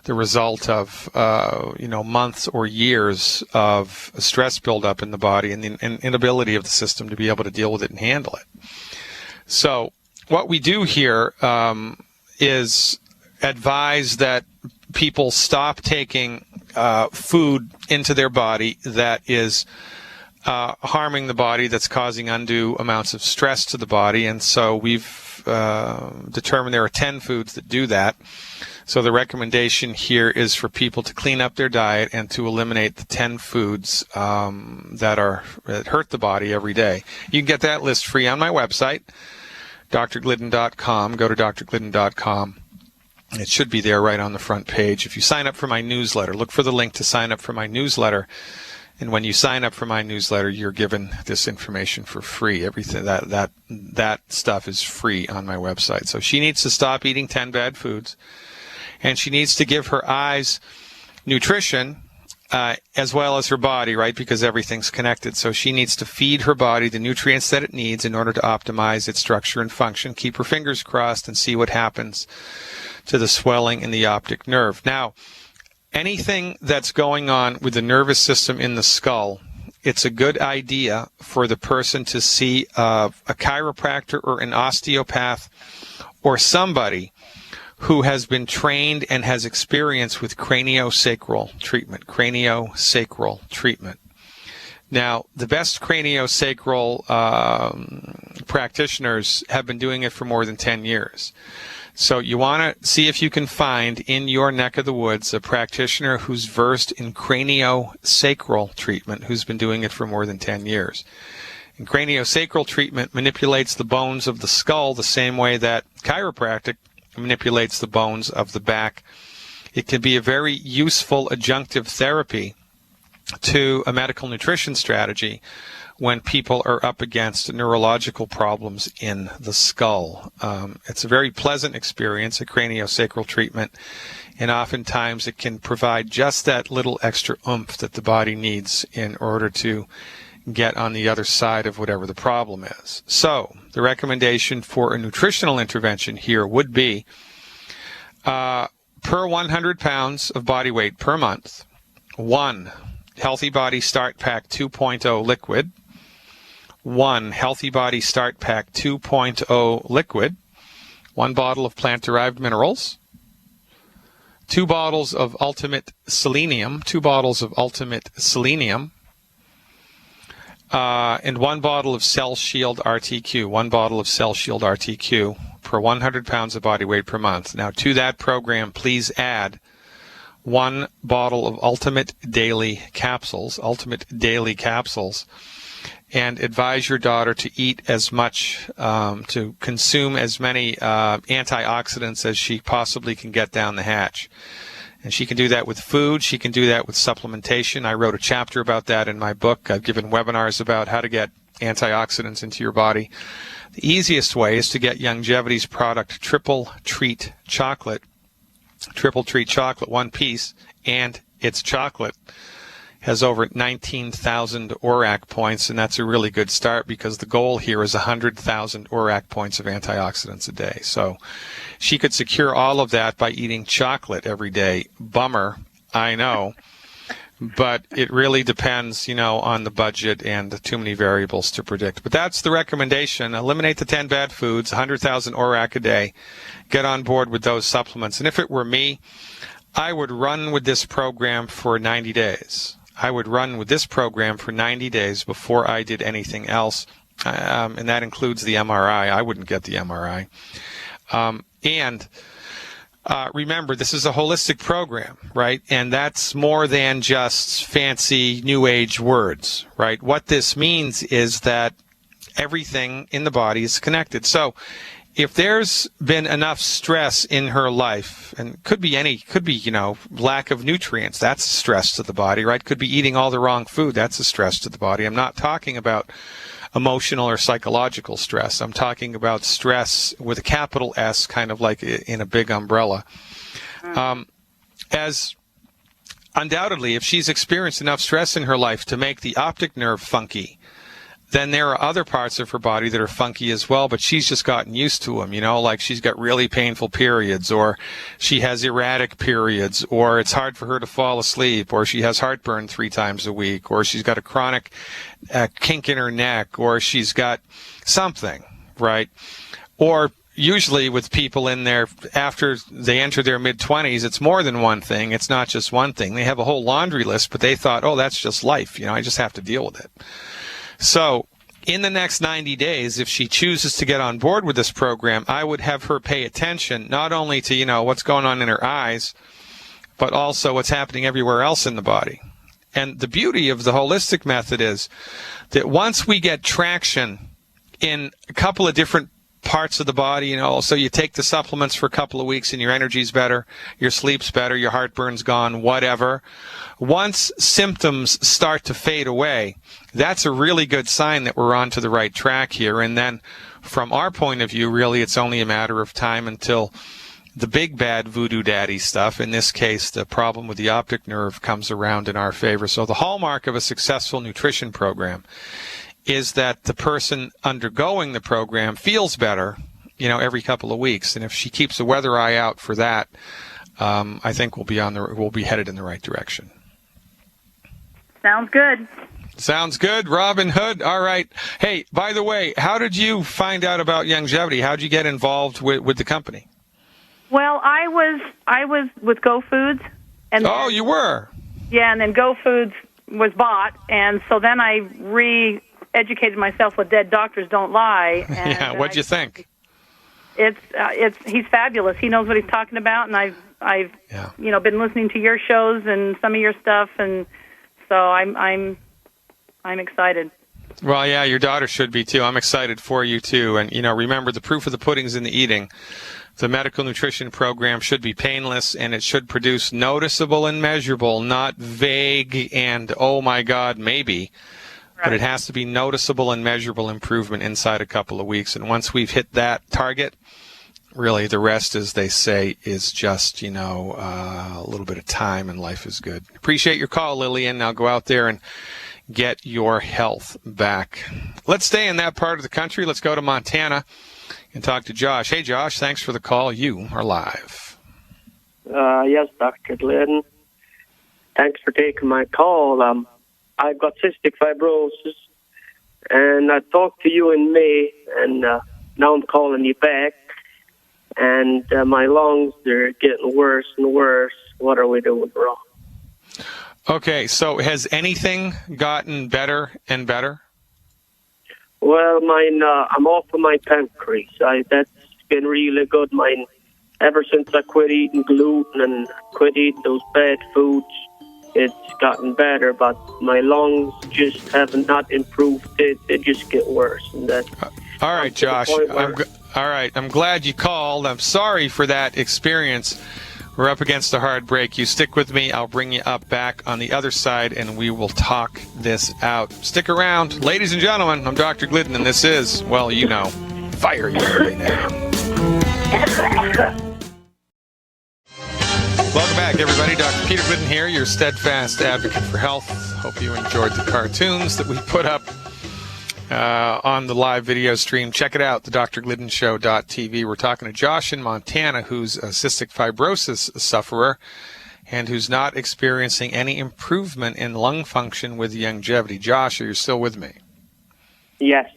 A: the result of months or years of stress buildup in the body and the inability of the system to be able to deal with it and handle it. So what we do here is advise that people stop taking food into their body that is harming the body, that's causing undue amounts of stress to the body. And so we've determined there are 10 foods that do that. So the recommendation here is for people to clean up their diet and to eliminate the 10 foods that hurt the body every day. You can get that list free on my website, drglidden.com. Go to drglidden.com. It should be there right on the front page. If you sign up for my newsletter, look for the link to sign up for my newsletter. And when you sign up for my newsletter, you're given this information for free. Everything that stuff is free on my website. So she needs to stop eating 10 bad foods. And she needs to give her eyes nutrition as well as her body, right? Because everything's connected. So she needs to feed her body the nutrients that it needs in order to optimize its structure and function. Keep her fingers crossed and see what happens to the swelling in the optic nerve. Now, anything that's going on with the nervous system in the skull, it's a good idea for the person to see a chiropractor or an osteopath or somebody who has been trained and has experience with craniosacral treatment. Now, the best craniosacral practitioners have been doing it for more than 10 years. So you want to see if you can find in your neck of the woods a practitioner who's versed in craniosacral treatment, who's been doing it for more than 10 years. And craniosacral treatment manipulates the bones of the skull the same way that chiropractic manipulates the bones of the back. It can be a very useful adjunctive therapy to a medical nutrition strategy when people are up against neurological problems in the skull. It's a very pleasant experience, a craniosacral treatment, and oftentimes it can provide just that little extra oomph that the body needs in order to get on the other side of whatever the problem is. So the recommendation for a nutritional intervention here would be per 100 pounds of body weight per month, 1 Healthy Body Start Pack 2.0 liquid, 1 Healthy Body Start Pack 2.0 liquid, 1 bottle of plant-derived minerals, 2 bottles of Ultimate Selenium, and 1 bottle of Cell Shield RTQ, per 100 pounds of body weight per month. Now, to that program, please add 1 bottle of Ultimate Daily Capsules, and advise your daughter to eat as much, to consume as many antioxidants as she possibly can get down the hatch. And she can do that with food. She can do that with supplementation. I wrote a chapter about that in my book. I've given webinars about how to get antioxidants into your body. The easiest way is to get Youngevity's product, Triple Treat Chocolate. Triple Treat Chocolate, 1 piece, and it's chocolate. Has over 19,000 ORAC points, and that's a really good start because the goal here is 100,000 ORAC points of antioxidants a day. So she could secure all of that by eating chocolate every day. Bummer, I know, but it really depends, on the budget and the too many variables to predict. But that's the recommendation. Eliminate the 10 bad foods, 100,000 ORAC a day. Get on board with those supplements. And if it were me, I would run with this program for 90 days. I would run with this program for 90 days before I did anything else, and that includes the MRI. I wouldn't get the MRI. Remember, this is a holistic program, right? And that's more than just fancy New Age words, right? What this means is that everything in the body is connected. So if there's been enough stress in her life, and could be, lack of nutrients, that's stress to the body, right? Could be eating all the wrong food, that's a stress to the body. I'm not talking about emotional or psychological stress. I'm talking about stress with a capital S, kind of like in a big umbrella. As undoubtedly, if she's experienced enough stress in her life to make the optic nerve funky, then there are other parts of her body that are funky as well, but she's just gotten used to them, like she's got really painful periods, or she has erratic periods, or it's hard for her to fall asleep, or she has heartburn 3 times a week, or she's got a chronic kink in her neck, or she's got something, right? Or usually with people in there, after they enter their mid-20s, it's more than one thing. It's not just one thing. They have a whole laundry list, but they thought, oh, that's just life. I just have to deal with it. So in the next 90 days, if she chooses to get on board with this program, I would have her pay attention not only to, what's going on in her eyes, but also what's happening everywhere else in the body. And the beauty of the holistic method is that once we get traction in a couple of different parts of the body, so you take the supplements for a couple of weeks and your energy's better, your sleep's better, your heartburn's gone, whatever. Once symptoms start to fade away, that's a really good sign that we're on to the right track here. And then from our point of view, really, it's only a matter of time until the big bad voodoo daddy stuff, in this case, the problem with the optic nerve, comes around in our favor. So the hallmark of a successful nutrition program is that the person undergoing the program feels better, every couple of weeks. And if she keeps a weather eye out for that, I think we'll be headed in the right direction.
C: Sounds good.
A: Sounds good, Robin Hood. All right. Hey, by the way, how did you find out about Youngevity? How did you get involved with the company?
C: Well, I was with Go Foods, and
A: you were.
C: Yeah, and then Go Foods was bought, and so then I re-educated myself with Dead Doctors Don't Lie. And
A: yeah, what'd you think?
C: He's fabulous. He knows what he's talking about, and I've been listening to your shows and some of your stuff, and so I'm excited.
A: Well, yeah, your daughter should be too. I'm excited for you too. And remember, the proof of the pudding's in the eating. The medical nutrition program should be painless, and it should produce noticeable and measurable, not vague and, oh my God, maybe. Right. But it has to be noticeable and measurable improvement inside a couple of weeks. And once we've hit that target, really the rest, as they say, is just, a little bit of time, and life is good. Appreciate your call, Lillian. Now go out there and get your health back. Let's stay in that part of the country. Let's go to Montana and talk to Josh. Hey, Josh, thanks for the call. You are live.
D: Yes, Dr. Glidden. Thanks for taking my call. I've got cystic fibrosis, and I talked to you in May, and now I'm calling you back, and my lungs, they're getting worse and worse. What are we doing wrong?
A: Okay, so has anything gotten better and better?
D: Well, I'm off of my pancreas. That's been really good. Ever since I quit eating gluten and quit eating those bad foods, it's gotten better. But my lungs just have not improved. They just get worse. And that.
A: All right, Josh. All right. I'm glad you called. I'm sorry for that experience. We're up against a hard break. You stick with me. I'll bring you up back on the other side, and we will talk this out. Stick around. Ladies and gentlemen, I'm Dr. Glidden, and this is, Fire You Now. Welcome back, everybody. Dr. Peter Glidden here, your steadfast advocate for health. Hope you enjoyed the cartoons that we put up on the live video stream. Check it out, the drgliddenshow.tv. We're talking to Josh in Montana, who's a cystic fibrosis sufferer and who's not experiencing any improvement in lung function with Youngevity. Josh, are you still with me?
D: Yes.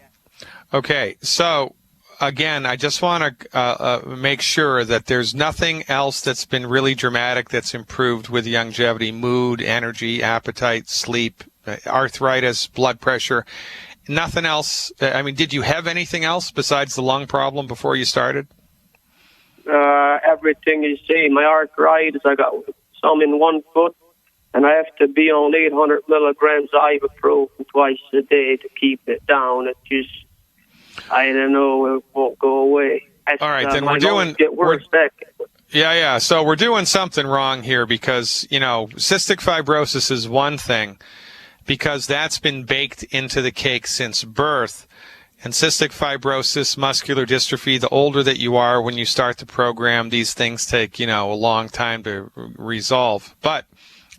A: Okay, so again, I just want to make sure that there's nothing else that's been really dramatic that's improved with Youngevity: mood, energy, appetite, sleep, arthritis, blood pressure. Nothing else. I mean, did you have anything else besides the lung problem before you started?
D: Everything you see. My arthritis, I got some in one foot, and I have to be on 800 milligrams of ibuprofen twice a day to keep it down. It just, I don't know, it won't go away. as
A: All right, then
D: my
A: we're doing-
D: lungs get worse.
A: Yeah. So we're doing something wrong here because, cystic fibrosis is one thing because that's been baked into the cake since birth. And cystic fibrosis, muscular dystrophy, the older that you are when you start the program, these things take, a long time to resolve. But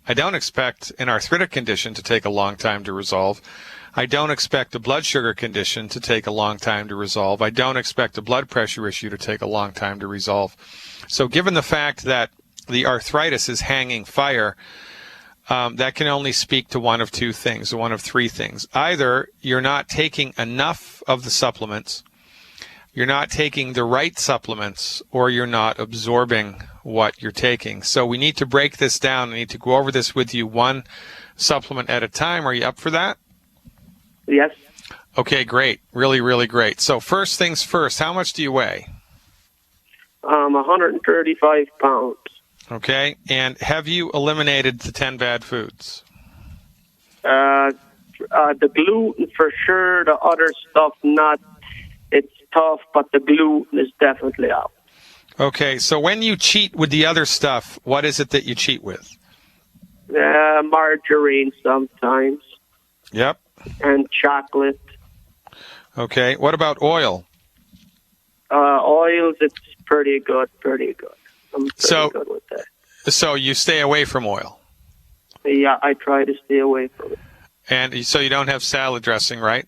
A: I don't expect an arthritic condition to take a long time to resolve. I don't expect a blood sugar condition to take a long time to resolve. I don't expect a blood pressure issue to take a long time to resolve. So given the fact that the arthritis is hanging fire, that can only speak to one of two things, one of three things. Either you're not taking enough of the supplements, you're not taking the right supplements, or you're not absorbing what you're taking. So we need to break this down. I need to go over this with you one supplement at a time. Are you up for that?
D: Yes.
A: Okay, great. Really, really great. So first things first, how much do you weigh?
D: 135 pounds.
A: Okay, and have you eliminated the 10 bad foods?
D: The gluten for sure. The other stuff not. It's tough, but the gluten is definitely out.
A: Okay, so when you cheat with the other stuff, what is it that you cheat with?
D: Margarine sometimes.
A: Yep.
D: And chocolate.
A: Okay, what about oil?
D: Oils, it's pretty good. I'm pretty good with that.
A: So you stay away from oil?
D: Yeah, I try to stay away from it.
A: And so you don't have salad dressing, right?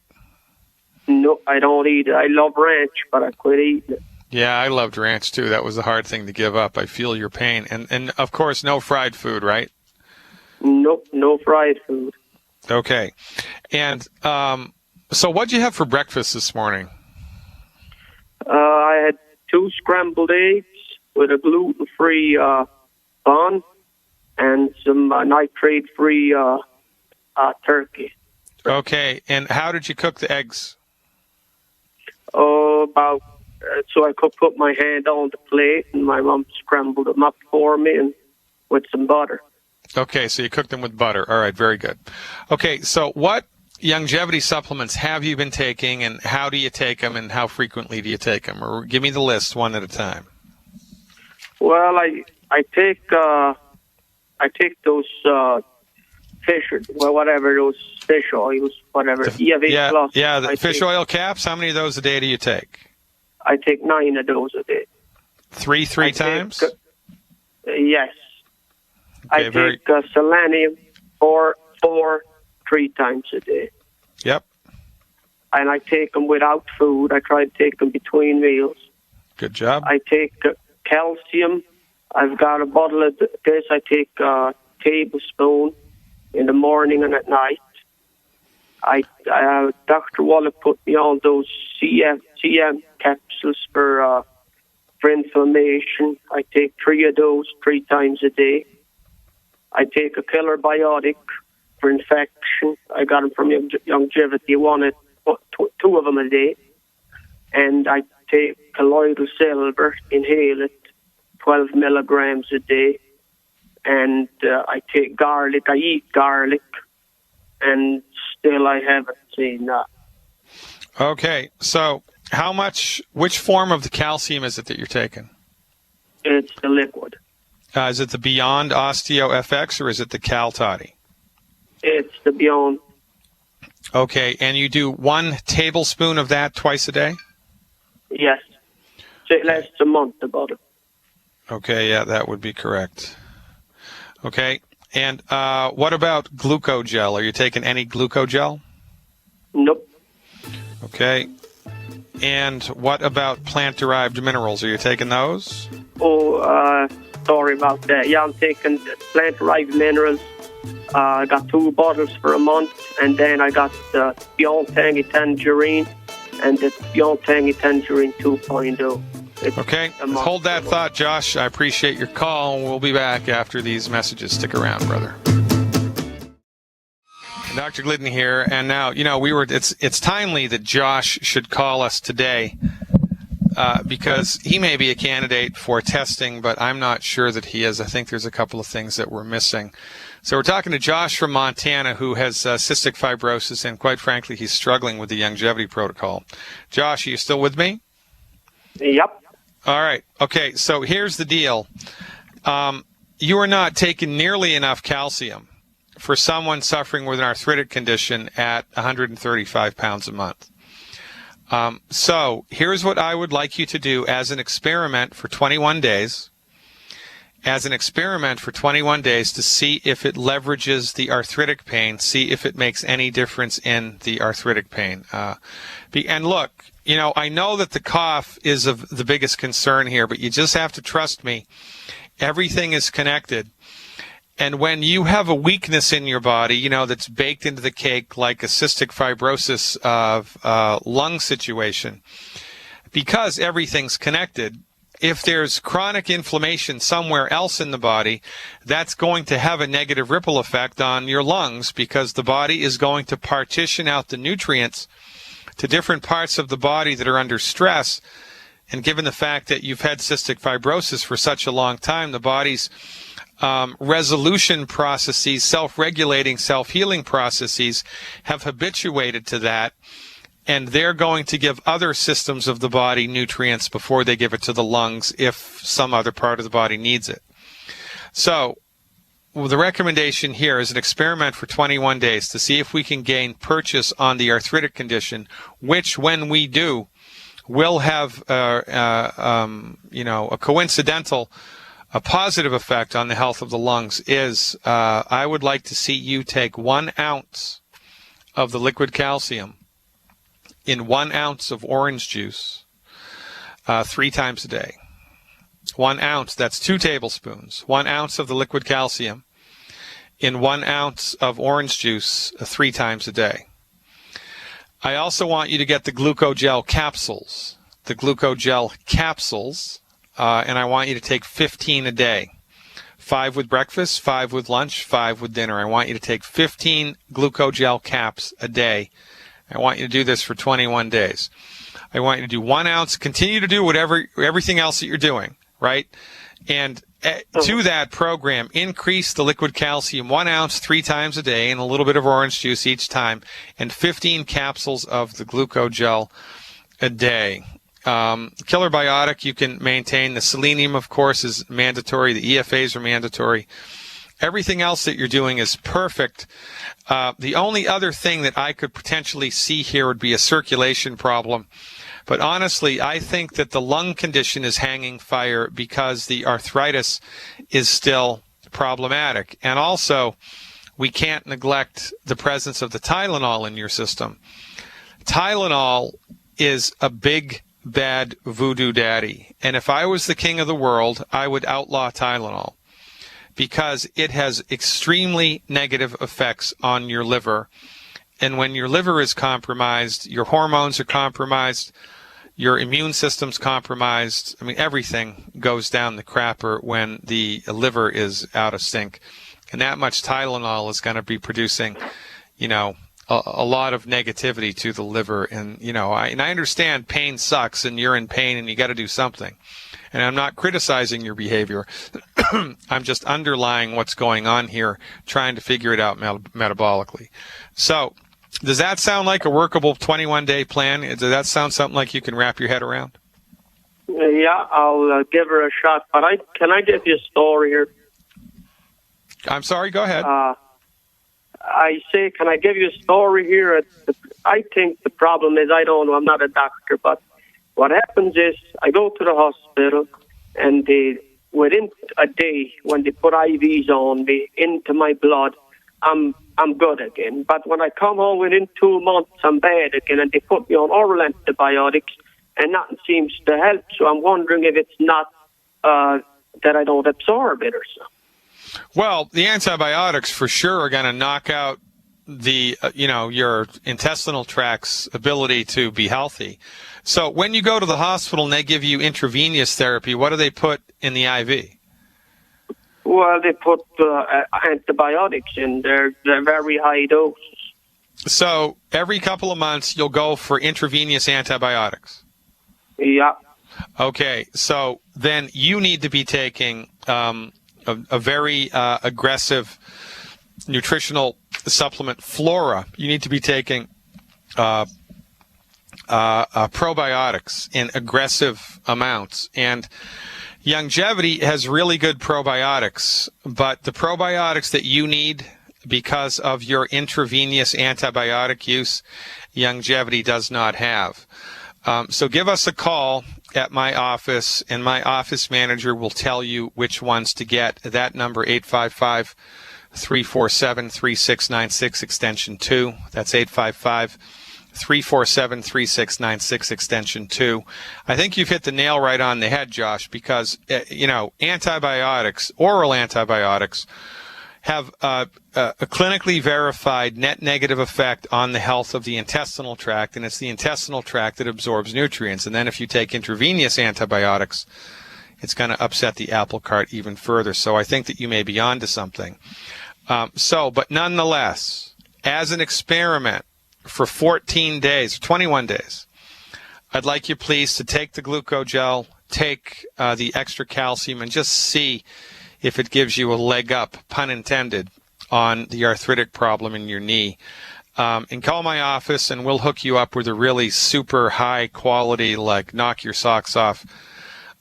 D: No, I don't eat it. I love ranch, but I quit eating it.
A: Yeah, I loved ranch too. That was a hard thing to give up. I feel your pain. And of course, no fried food, right?
D: Nope, no fried food.
A: Okay. And so what'd you have for breakfast this morning?
D: I had 2 scrambled eggs with a gluten-free bun and some nitrate-free turkey.
A: Okay. And how did you cook the eggs?
D: So I could put my hand on the plate, and my mom scrambled them up for me and with some butter.
A: Okay, so you cooked them with butter. All right, very good. Okay, so what longevity supplements have you been taking, and how do you take them, and how frequently do you take them? Or give me the list one at a time.
D: Well, I take those fish, whatever those fish oils, whatever.
A: Yeah,
D: Plus.
A: the fish oil caps. How many of those a day do you take?
D: I take 9 of those a day.
A: Three times?
D: Yes.
A: Okay,
D: I take selenium for 3 times a day.
A: Yep.
D: And I take them without food. I try to take them between meals.
A: Good job.
D: I take calcium. I've got a bottle of this. I take a tablespoon in the morning and at night. Dr. Waller put me on those CM capsules for inflammation. I take 3 of those 3 times a day. I take a killer biotic for infection. I got them from Longevity, 2 of them a day. And I take colloidal silver, inhale it, 12 milligrams a day. And I take garlic. I eat garlic. And still I haven't seen that.
A: Okay, so which form of the calcium is it that you're taking?
D: It's the liquid.
A: Is it the Beyond Osteo FX or is it the Cal Toddy?
D: It's the Beyond.
A: Okay, and you do 1 tablespoon of that twice a day?
D: Yes. So it lasts a month about it.
A: Okay, yeah, that would be correct. Okay, and what about glucogel? Are you taking any glucogel?
D: Nope.
A: Okay, and what about plant-derived minerals? Are you taking those?
D: Sorry about that. Yeah, I'm taking plant-derived minerals. I got 2 bottles for a month, and then I got the Beyond Tangy Tangerine and the Beyond Tangy Tangerine 2.0.
A: Okay, hold that thought, Josh. I appreciate your call. We'll be back after these messages. Stick around, brother. Dr. Glidden here, and now, it's timely that Josh should call us today because he may be a candidate for testing, but I'm not sure that he is. I think there's a couple of things that we're missing. So we're talking to Josh from Montana who has cystic fibrosis, and quite frankly, he's struggling with the longevity protocol. Josh, are you still with me?
D: Yep.
A: All right. Okay. So here's the deal. You are not taking nearly enough calcium for someone suffering with an arthritic condition at 135 pounds a month. So here's what I would like you to do as an experiment for 21 days. As an experiment for 21 days to see if it leverages the arthritic pain, see if it makes any difference in the arthritic pain. And look, I know that the cough is of the biggest concern here, but you just have to trust me. Everything is connected. And when you have a weakness in your body, that's baked into the cake like a cystic fibrosis lung situation, because everything's connected, if there's chronic inflammation somewhere else in the body, that's going to have a negative ripple effect on your lungs, because the body is going to partition out the nutrients to different parts of the body that are under stress. And given the fact that you've had cystic fibrosis for such a long time, the body's resolution processes, self-regulating, self-healing processes have habituated to that. And they're going to give other systems of the body nutrients before they give it to the lungs if some other part of the body needs it. So the recommendation here is an experiment for 21 days to see if we can gain purchase on the arthritic condition, which when we do, will have a coincidental, a positive effect on the health of the lungs. I would like to see you take 1 ounce of the liquid calcium in 1 ounce of orange juice 3 times a day. 1 ounce, that's 2 tablespoons. 1 ounce of the liquid calcium in 1 ounce of orange juice 3 times a day. I also want you to get the glucogel capsules. The glucogel capsules, and I want you to take 15 a day. 5 with breakfast, 5 with lunch, 5 with dinner. I want you to take 15 glucogel caps a day. I want you to do this for 21 days. I want you to do 1 ounce, continue to do everything else that you're doing, right? And to that program, increase the liquid calcium 1 ounce 3 times a day and a little bit of orange juice each time, and 15 capsules of the glucogel a day. Killer Biotic, you can maintain. The selenium, of course, is mandatory. The EFAs are mandatory. Everything else that you're doing is perfect. The only other thing that I could potentially see here would be a circulation problem. But honestly, I think that the lung condition is hanging fire because the arthritis is still problematic. And also, we can't neglect the presence of the Tylenol in your system. Tylenol is a big, bad voodoo daddy. And if I was the king of the world, I would outlaw Tylenol, because it has extremely negative effects on your liver. And when your liver is compromised, your hormones are compromised, your immune system's compromised. I mean, everything goes down the crapper when the liver is out of sync. And that much Tylenol is going to be producing, a lot of negativity to the liver. And, I understand pain sucks and you're in pain and you got to do something. And I'm not criticizing your behavior. I'm just underlying what's going on here, trying to figure it out metabolically. So does that sound like a workable 21-day plan? Does that sound something like you can wrap your head around?
D: Yeah, I'll give her a shot. But can I give you a story here?
A: I'm sorry, go ahead.
D: Can I give you a story here? I think the problem is, I don't know, I'm not a doctor, but what happens is I go to the hospital and within a day, when they put IVs on me into my blood, I'm good again. But when I come home within 2 months, I'm bad again, and they put me on oral antibiotics, and nothing seems to help. So I'm wondering if it's not that I don't absorb it or something.
A: Well, the antibiotics for sure are going to knock out your intestinal tract's ability to be healthy. So when you go to the hospital and they give you intravenous therapy, what do they put in the IV?
D: Well, they put antibiotics in. They're very high doses.
A: So every couple of months you'll go for intravenous antibiotics?
D: Yeah.
A: Okay, so then you need to be taking a very aggressive nutritional supplement, Flora. You need to be taking probiotics in aggressive amounts. And Youngevity has really good probiotics, but the probiotics that you need because of your intravenous antibiotic use, Youngevity does not have. So give us a call at my office, and my office manager will tell you which ones to get. That number, 855-347-3696, extension 2. That's 855-347-3696, extension 2. I think you've hit the nail right on the head, Josh, because, antibiotics, oral antibiotics, have a clinically verified net negative effect on the health of the intestinal tract, and it's the intestinal tract that absorbs nutrients. And then if you take intravenous antibiotics, it's going to upset the apple cart even further. So I think that you may be onto something. But nonetheless, as an experiment for 14 days, 21 days, I'd like you please to take the glucogel, take the extra calcium, and just see if it gives you a leg up, pun intended, on the arthritic problem in your knee. And call my office, and we'll hook you up with a really super high quality, like knock your socks off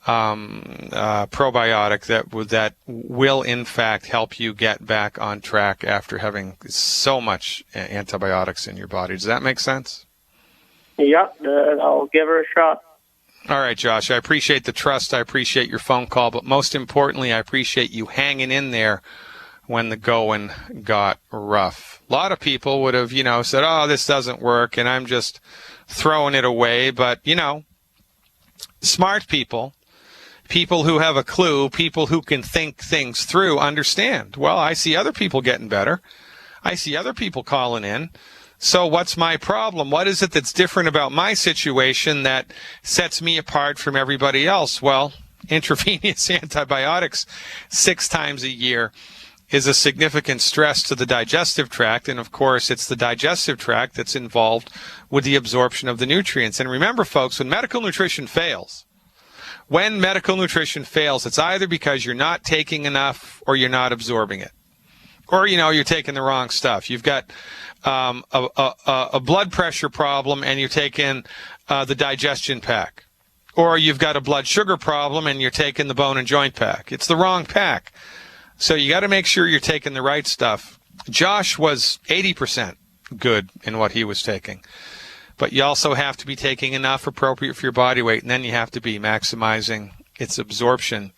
A: probiotic that will in fact help you get back on track after having so much antibiotics in your body. Does that make sense?
D: Yeah, I'll give her a shot.
A: All right, Josh, I appreciate the trust. I appreciate your phone call, but most importantly, I appreciate you hanging in there when the going got rough. A lot of people would have, said, oh, this doesn't work, and I'm just throwing it away. But, smart people who have a clue, people who can think things through, understand. Well, I see other people getting better. I see other people calling in. So what's my problem? What is it that's different about my situation that sets me apart from everybody else? Well, intravenous antibiotics 6 times a year is a significant stress to the digestive tract. And of course, it's the digestive tract that's involved with the absorption of the nutrients. And remember, folks, when medical nutrition fails, it's either because you're not taking enough or you're not absorbing it. Or, you're taking the wrong stuff. You've got a blood pressure problem and you're taking the digestion pack. Or you've got a blood sugar problem and you're taking the bone and joint pack. It's the wrong pack. So you got to make sure you're taking the right stuff. Josh was 80% good in what he was taking. But you also have to be taking enough appropriate for your body weight, and then you have to be maximizing its absorption.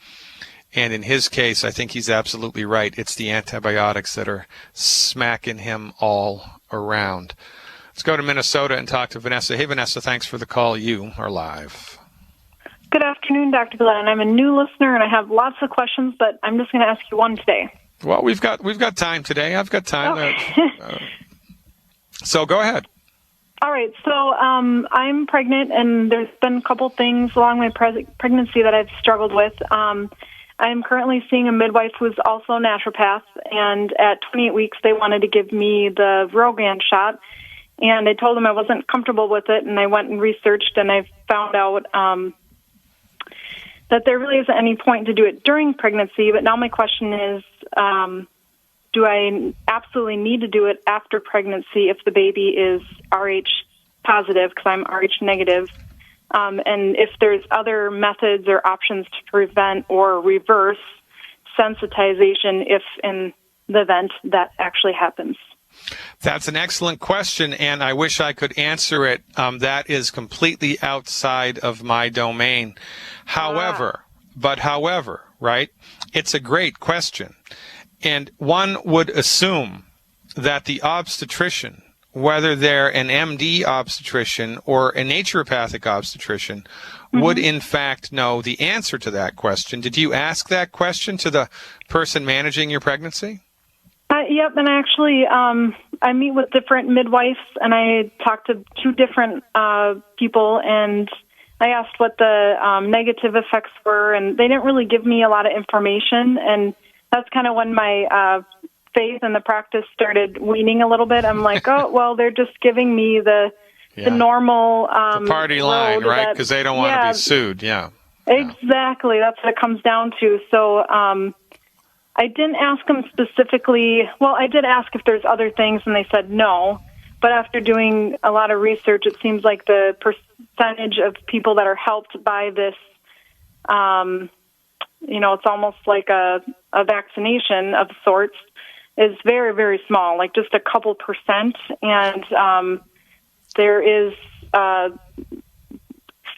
A: And in his case, I think he's absolutely right. It's the antibiotics that are smacking him all around. Let's go to Minnesota and talk to Vanessa. Hey, Vanessa, thanks for the call. You are live.
E: Good afternoon, Dr. Glenn. I'm a new listener, and I have lots of questions, but I'm just going to ask you one today.
A: Well, we've got time today. I've got time.
E: Okay.
A: So go ahead.
E: All right. So I'm pregnant, and there's been a couple things along my pregnancy that I've struggled with. I'm currently seeing a midwife who's also a naturopath, and at 28 weeks, they wanted to give me the Rogaine shot, and I told them I wasn't comfortable with it, and I went and researched, and I found out that there really isn't any point to do it during pregnancy, but now my question is, do I absolutely need to do it after pregnancy if the baby is Rh positive, because I'm Rh negative? And if there's other methods or options to prevent or reverse sensitization if in the event that actually happens.
A: That's an excellent question, and I wish I could answer it. That is completely outside of my domain. However, right, it's a great question. And one would assume that the obstetrician, whether they're an MD obstetrician or a naturopathic obstetrician, would in fact know the answer to that question. Did you ask that question to the person managing your pregnancy?
E: Yep, and actually I meet with different midwives, and I talked to 2 different people, and I asked what the negative effects were, and they didn't really give me a lot of information, and that's kind of when my faith in the practice started weaning a little bit. I'm like, oh, well, they're just giving me the normal
A: the party line, right? Because they don't want to be sued. Yeah.
E: Exactly. That's what it comes down to. So I didn't ask them specifically. Well, I did ask if there's other things, and they said no. But after doing a lot of research, it seems like the percentage of people that are helped by this, it's almost like a vaccination of sorts, is very, very small, like just a couple percent. And there is a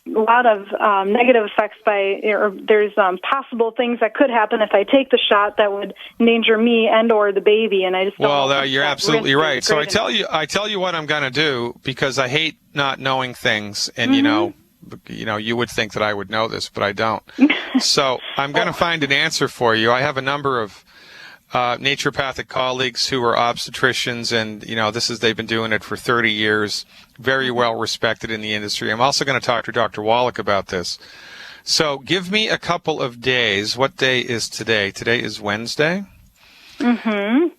E: lot of negative effects there's possible things that could happen if I take the shot that would endanger me and or the baby. And I just
A: you're absolutely right. So I tell you what I'm going to do, because I hate not knowing things, and you would think that I would know this, but I don't. So I'm going to find an answer for you. I have a number of naturopathic colleagues who are obstetricians, and they've been doing it for 30 years, very well respected in the industry. I'm also going to talk to Dr. Wallach about this. So give me a couple of days. What day is today? Today is Wednesday.
E: Mm-hmm.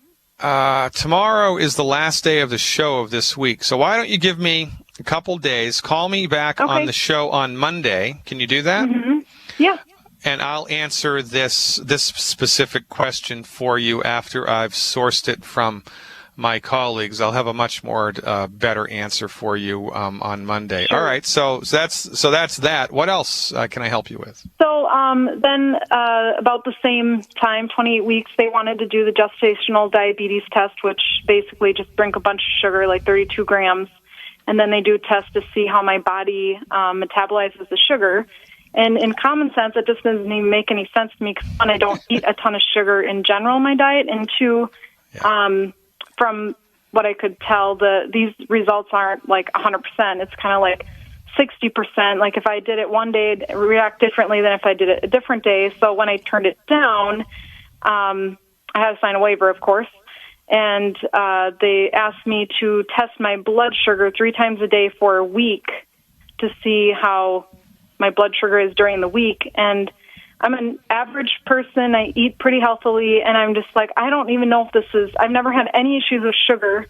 A: Tomorrow is the last day of the show of this week. So why don't you give me a couple days? Call me back on the show on Monday. Can you do that?
E: Mm-hmm. Yeah.
A: And I'll answer this specific question for you after I've sourced it from my colleagues. I'll have a much more better answer for you on Monday.
E: Sure.
A: All right. So that's that. What else can I help you with?
E: So then about the same time, 28 weeks, they wanted to do the gestational diabetes test, which basically just drink a bunch of sugar, like 32 grams, and then they do a test to see how my body metabolizes the sugar. And in common sense, it just doesn't even make any sense to me, because one, I don't eat a ton of sugar in general in my diet, and two, from what I could tell, these results aren't like 100%. It's kind of like 60%. Like if I did it one day, it'd react differently than if I did it a different day. So when I turned it down, I had to sign a waiver, of course, and they asked me to test my blood sugar 3 times a day for a week to see how my blood sugar is during the week. And I'm an average person. I eat pretty healthily, and I'm just like, I don't even know if I've never had any issues with sugar,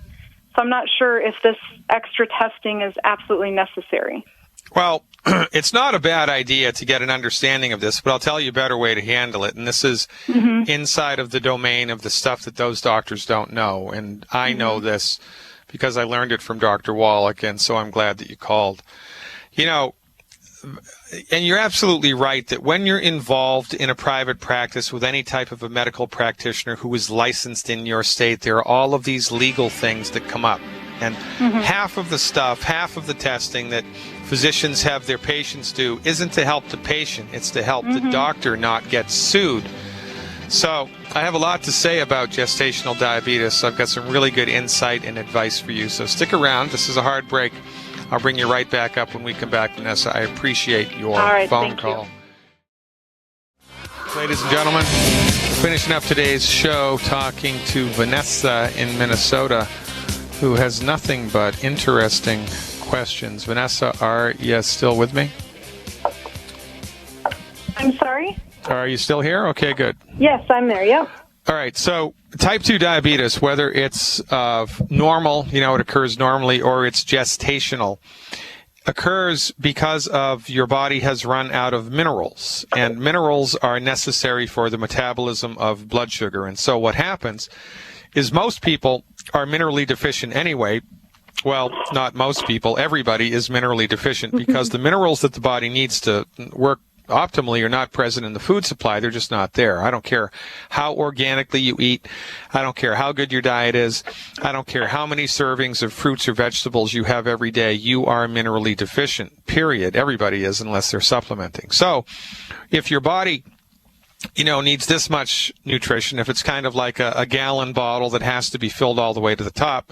E: so I'm not sure if this extra testing is absolutely necessary.
A: Well, it's not a bad idea to get an understanding of this, but I'll tell you a better way to handle it. And this is inside of the domain of the stuff that those doctors don't know. And I know this because I learned it from Dr. Wallach, and so I'm glad that you called. And you're absolutely right that when you're involved in a private practice with any type of a medical practitioner who is licensed in your state, there are all of these legal things that come up. And half of the testing that physicians have their patients do isn't to help the patient, it's to help the doctor not get sued. So I have a lot to say about gestational diabetes. I've got some really good insight and advice for you. So stick around. This is a hard break. I'll bring you right back up when we come back, Vanessa. I appreciate your phone call. Ladies and gentlemen, finishing up today's show talking to Vanessa in Minnesota, who has nothing but interesting questions. Vanessa, are you still with me?
E: I'm sorry?
A: Are you still here? Okay, good.
E: Yes, I'm there, yeah.
A: All right, so type 2 diabetes, whether it's normal, it occurs normally, or it's gestational, occurs because of your body has run out of minerals, and minerals are necessary for the metabolism of blood sugar. And so what happens is most people are minerally deficient anyway. Well, not most people, everybody is minerally deficient because the minerals that the body needs to work optimally are not present in the food supply. They're just not there. I don't care how organically you eat. I don't care how good your diet is. I don't care how many servings of fruits or vegetables you have every day. You are minerally deficient, period. Everybody is, unless they're supplementing. So if your body needs this much nutrition, if it's kind of like a gallon bottle that has to be filled all the way to the top,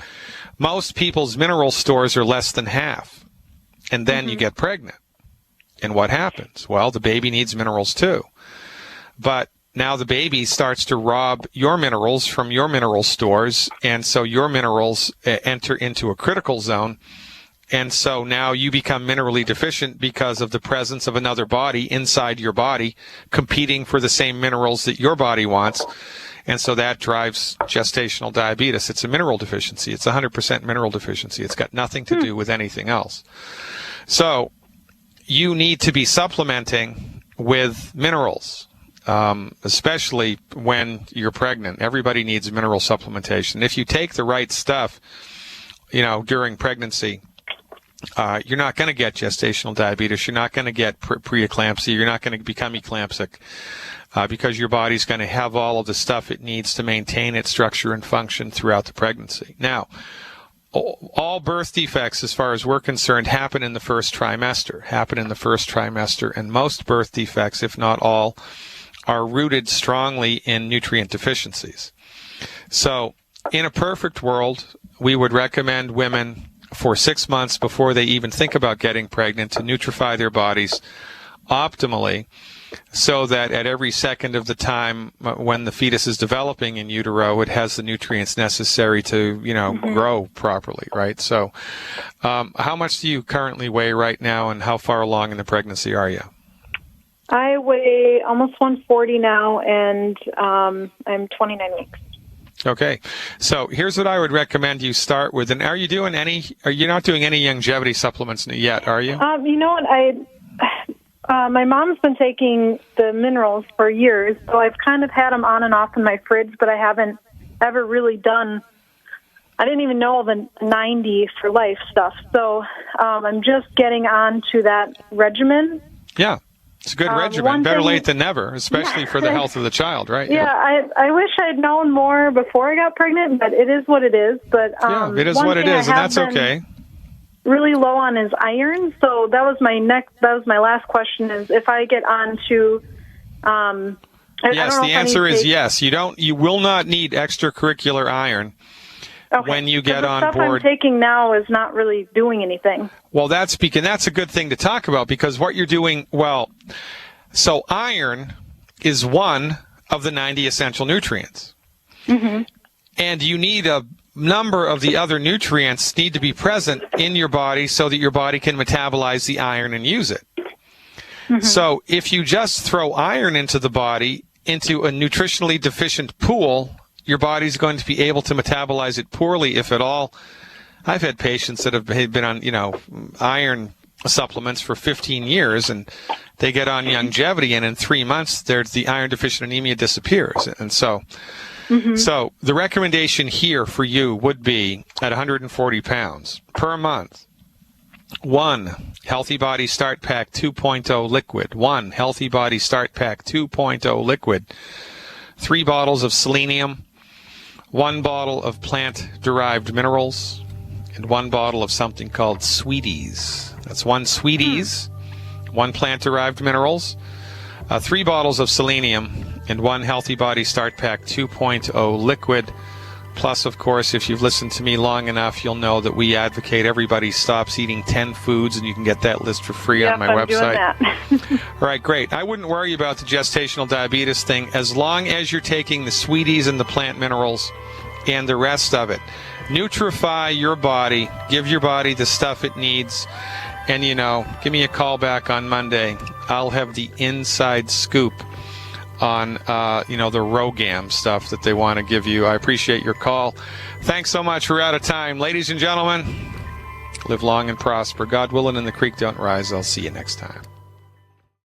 A: most people's mineral stores are less than half. And then you get pregnant. And what happens? Well, the baby needs minerals too. But now the baby starts to rob your minerals from your mineral stores, and so your minerals enter into a critical zone. And so now you become minerally deficient because of the presence of another body inside your body competing for the same minerals that your body wants. And so that drives gestational diabetes. It's a mineral deficiency. It's 100% mineral deficiency. It's got nothing to do with anything else. So you need to be supplementing with minerals, especially when you're pregnant. Everybody needs mineral supplementation. If you take the right stuff, during pregnancy, you're not going to get gestational diabetes. You're not going to get preeclampsia. You're not going to become eclampsic because your body's going to have all of the stuff it needs to maintain its structure and function throughout the pregnancy. Now, all birth defects, as far as we're concerned, happen in the first trimester, and most birth defects, if not all, are rooted strongly in nutrient deficiencies. So, in a perfect world, we would recommend women for 6 months before they even think about getting pregnant to nutrify their bodies optimally, so that at every second of the time when the fetus is developing in utero, it has the nutrients necessary to, grow properly, right? So how much do you currently weigh right now, and how far along in the pregnancy are you?
E: I weigh almost 140 now, and I'm 29 weeks.
A: Okay. So here's what I would recommend you start with. And are you not doing any longevity supplements yet, are you?
E: You know what, my mom's been taking the minerals for years, so I've kind of had them on and off in my fridge, but I haven't ever really I didn't even know the 90 for life stuff. So I'm just getting on to that regimen.
A: Yeah. It's a good regimen. Better late than never, especially for the health of the child, right?
E: Yeah, I wish I'd known more before I got pregnant, but it is what it is. But
A: it is what it is, and that's okay.
E: Really low on is iron, so that was my last question: is if I get on to
A: yes, the answer is yes. You will not need extracurricular iron.
E: Okay.
A: When you get on
E: board. The stuff I'm taking now is not really doing anything.
A: Well, that's a good thing to talk about, because what you're doing, so iron is one of the 90 essential nutrients. Mm-hmm. And you need a number of the other nutrients need to be present in your body so that your body can metabolize the iron and use it. Mm-hmm. So if you just throw iron into the body, into a nutritionally deficient pool, your body's going to be able to metabolize it poorly, if at all. I've had patients that have been on, iron supplements for 15 years, and they get on longevity, and in 3 months, the iron deficient anemia disappears. And so, so the recommendation here for you would be at 140 pounds per month, 1 Healthy Body Start Pack 2.0 liquid, 1 Healthy Body Start Pack 2.0 liquid, 3 bottles of selenium, 1 bottle of plant-derived minerals, and 1 bottle of something called Sweeties. That's 1 Sweeties, 1 plant-derived minerals, 3 bottles of selenium, and 1 Healthy Body Start Pack 2.0 liquid. Plus, of course, if you've listened to me long enough, you'll know that we advocate everybody stops eating 10 foods, and you can get that list for free on my website. Doing that. All right, great. I wouldn't worry about the gestational diabetes thing as long as you're taking the Sweeties and the plant minerals and the rest of it. Nutrify your body, give your body the stuff it needs, and, give me a call back on Monday. I'll have the inside scoop on, the ROGAM stuff that they want to give you. I appreciate your call. Thanks so much. We're out of time. Ladies and gentlemen, live long and prosper. God willing, and the creek don't rise. I'll see you next time.